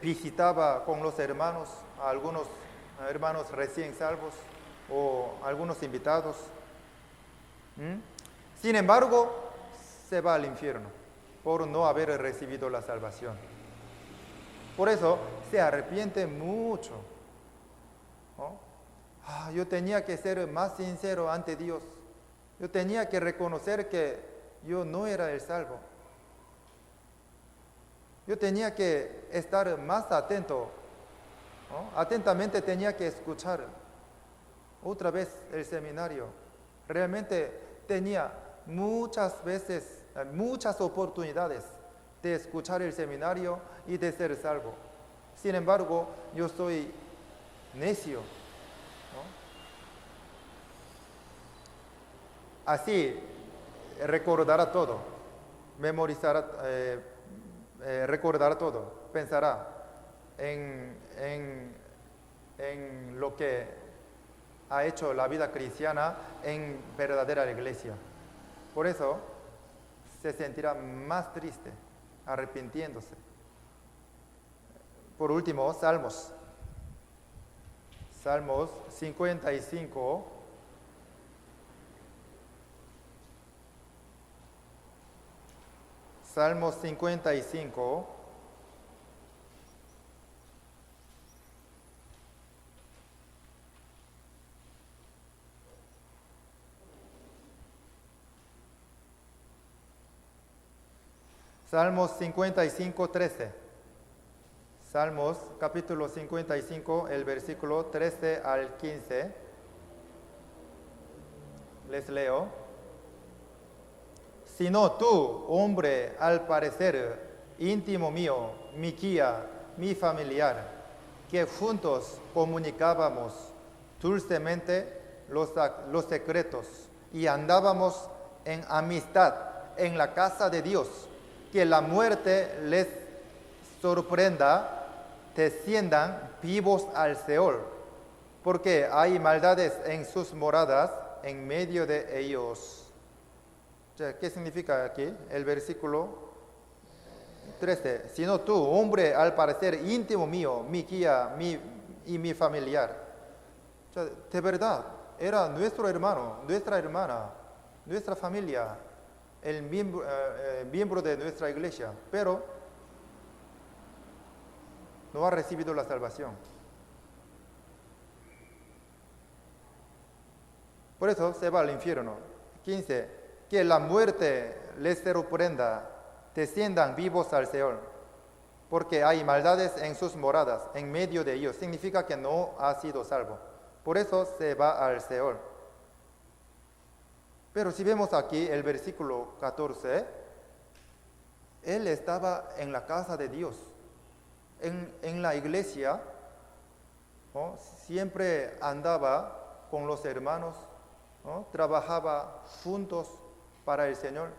Visitaba con los hermanos, a algunos hermanos recién salvos o algunos invitados. Sin embargo, se va al infierno por no haber recibido la salvación. Por eso se arrepiente mucho, ¿no? Yo tenía que ser más sincero ante Dios. Yo tenía que reconocer que yo no era el salvo. Yo tenía que estar más atento, ¿no? Atentamente tenía que escuchar otra vez el seminario. Realmente tenía muchas veces, muchas oportunidades de escuchar el seminario y de ser salvo. Sin embargo, yo soy necio, ¿no? Así recordará todo, memorizará, recordará todo, pensará en lo que ha hecho la vida cristiana en verdadera iglesia. Por eso se sentirá más triste, arrepintiéndose. Por último, Salmos. Salmos 55. Salmos 55. Salmos 55, 13. Salmos capítulo 55, el versículo 13 al 15. Les leo. Sino tú, hombre, al parecer íntimo mío, mi guía, mi familiar, que juntos comunicábamos dulcemente los secretos y andábamos en amistad en la casa de Dios, que la muerte les sorprenda, desciendan vivos al Seol, porque hay maldades en sus moradas en medio de ellos. ¿Qué significa aquí? El versículo 13. Sino tú, hombre, al parecer íntimo mío, mi guía y mi familiar. De verdad, era nuestro hermano, nuestra hermana, nuestra familia, el miembro de nuestra iglesia, pero no ha recibido la salvación. Por eso se va al infierno. 15. Que la muerte les sorprenda, desciendan vivos al Seol, porque hay maldades en sus moradas, en medio de ellos. Significa que no ha sido salvo. Por eso se va al Seol. Pero si vemos aquí el versículo 14, él estaba en la casa de Dios, en la iglesia, ¿no? Siempre andaba con los hermanos, ¿no? Trabajaba juntos para el Señor.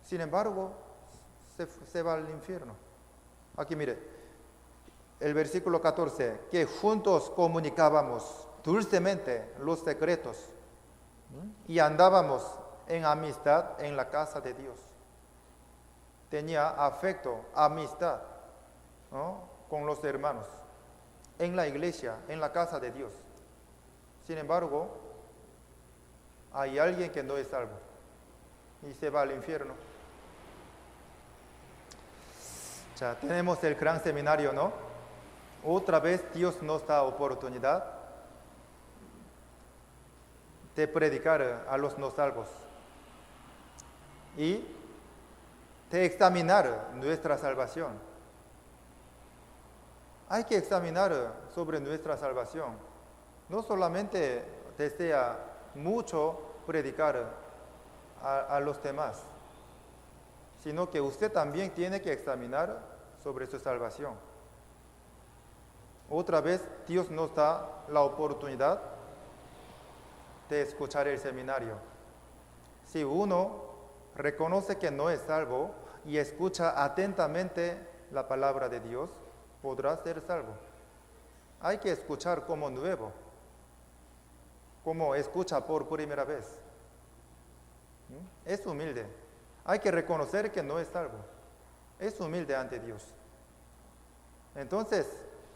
Sin embargo, se va al infierno. Aquí mire, el versículo 14, que juntos comunicábamos dulcemente los secretos y andábamos en amistad en la casa de Dios. Tenía afecto, amistad, ¿no? Con los hermanos, en la iglesia, en la casa de Dios. Sin embargo, hay alguien que no es salvo y se va al infierno. Ya tenemos el gran seminario, ¿no? Otra vez Dios nos da oportunidad de predicar a los no salvos y de examinar nuestra salvación. Hay que examinar sobre nuestra salvación. No solamente desea mucho predicar a los demás, sino que usted también tiene que examinar sobre su salvación. Otra vez Dios nos da la oportunidad de escuchar el seminario. Si uno reconoce que no es salvo y escucha atentamente la palabra de Dios, podrá ser salvo. Hay que escuchar como nuevo, como escucha por primera vez. Es humilde. Hay que reconocer que no es salvo. Es humilde ante Dios. Entonces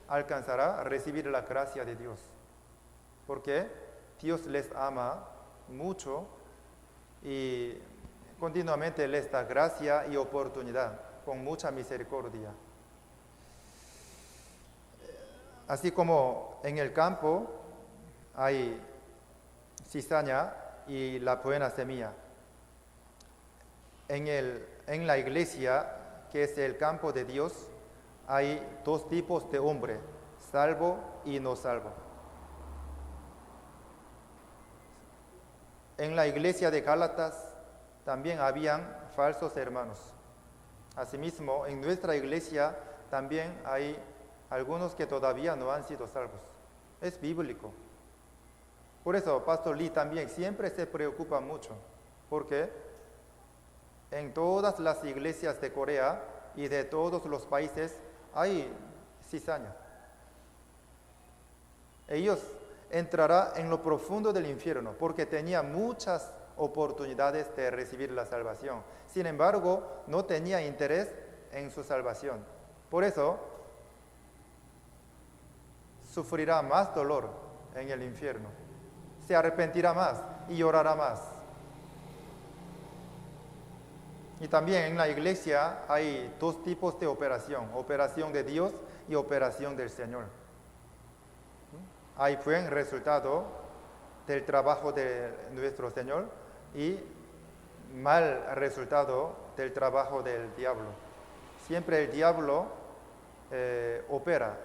alcanzará a recibir la gracia de Dios. Porque Dios les ama mucho y continuamente les da gracia y oportunidad con mucha misericordia. Así como en el campo hay cizaña y la buena semilla. En la iglesia, que es el campo de Dios, hay dos tipos de hombre, salvo y no salvo. En la iglesia de Gálatas también habían falsos hermanos. Asimismo, en nuestra iglesia también hay algunos que todavía no han sido salvos. Es bíblico. Por eso Pastor Lee también siempre se preocupa mucho, porque en todas las iglesias de Corea y de todos los países hay cizaña. Ellos entrarán en lo profundo del infierno porque tenían muchas oportunidades de recibir la salvación. Sin embargo, no tenía interés en su salvación. Por eso, sufrirá más dolor en el infierno. Se arrepentirá más y llorará más. Y también en la iglesia hay dos tipos de operación: operación de Dios y operación del Señor. Hay buen resultado del trabajo de nuestro Señor y mal resultado del trabajo del diablo. Siempre el diablo opera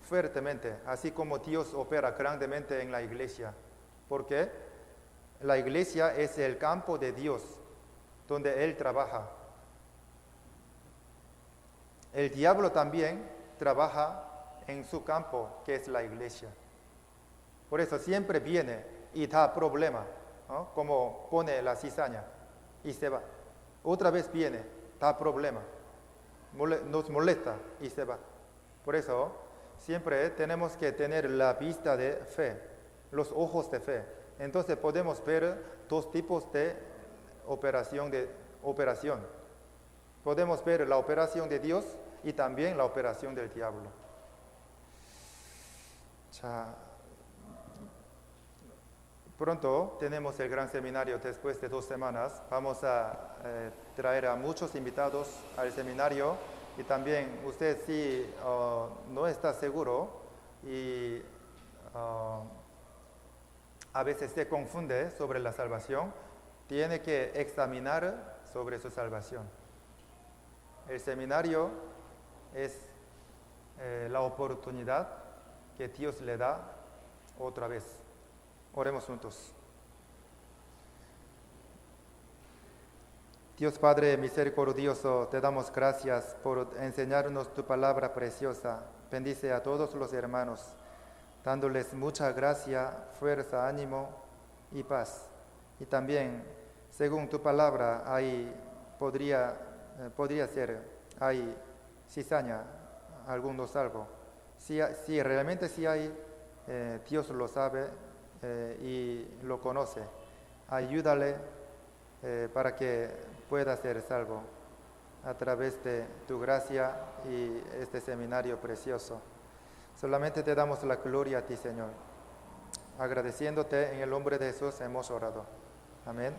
fuertemente, así como Dios opera grandemente en la iglesia, porque la iglesia es el campo de Dios, donde Él trabaja. El diablo también trabaja en su campo, que es la iglesia. Por eso siempre viene y da problema, ¿no? Como pone la cizaña y se va. Otra vez viene, da problema, nos molesta y se va. Por eso siempre tenemos que tener la vista de fe, los ojos de fe. Entonces podemos ver dos tipos de operación. Podemos ver la operación de Dios y también la operación del diablo. Pronto tenemos el gran seminario después de 2 semanas. Vamos a traer a muchos invitados al seminario y también usted si no está seguro y a veces se confunde sobre la salvación, tiene que examinar sobre su salvación. El seminario es la oportunidad que Dios le da otra vez. Oremos juntos. Dios Padre misericordioso, te damos gracias por enseñarnos tu palabra preciosa. Bendice a todos los hermanos, dándoles mucha gracia, fuerza, ánimo y paz. Y también, según tu palabra, podría ser, hay cizaña, algunos salvo. Si realmente sí hay, Dios lo sabe y lo conoce. Ayúdale para que pueda ser salvo a través de tu gracia y este seminario precioso. Solamente te damos la gloria a ti, Señor. Agradeciéndote en el nombre de Jesús hemos orado. Amén.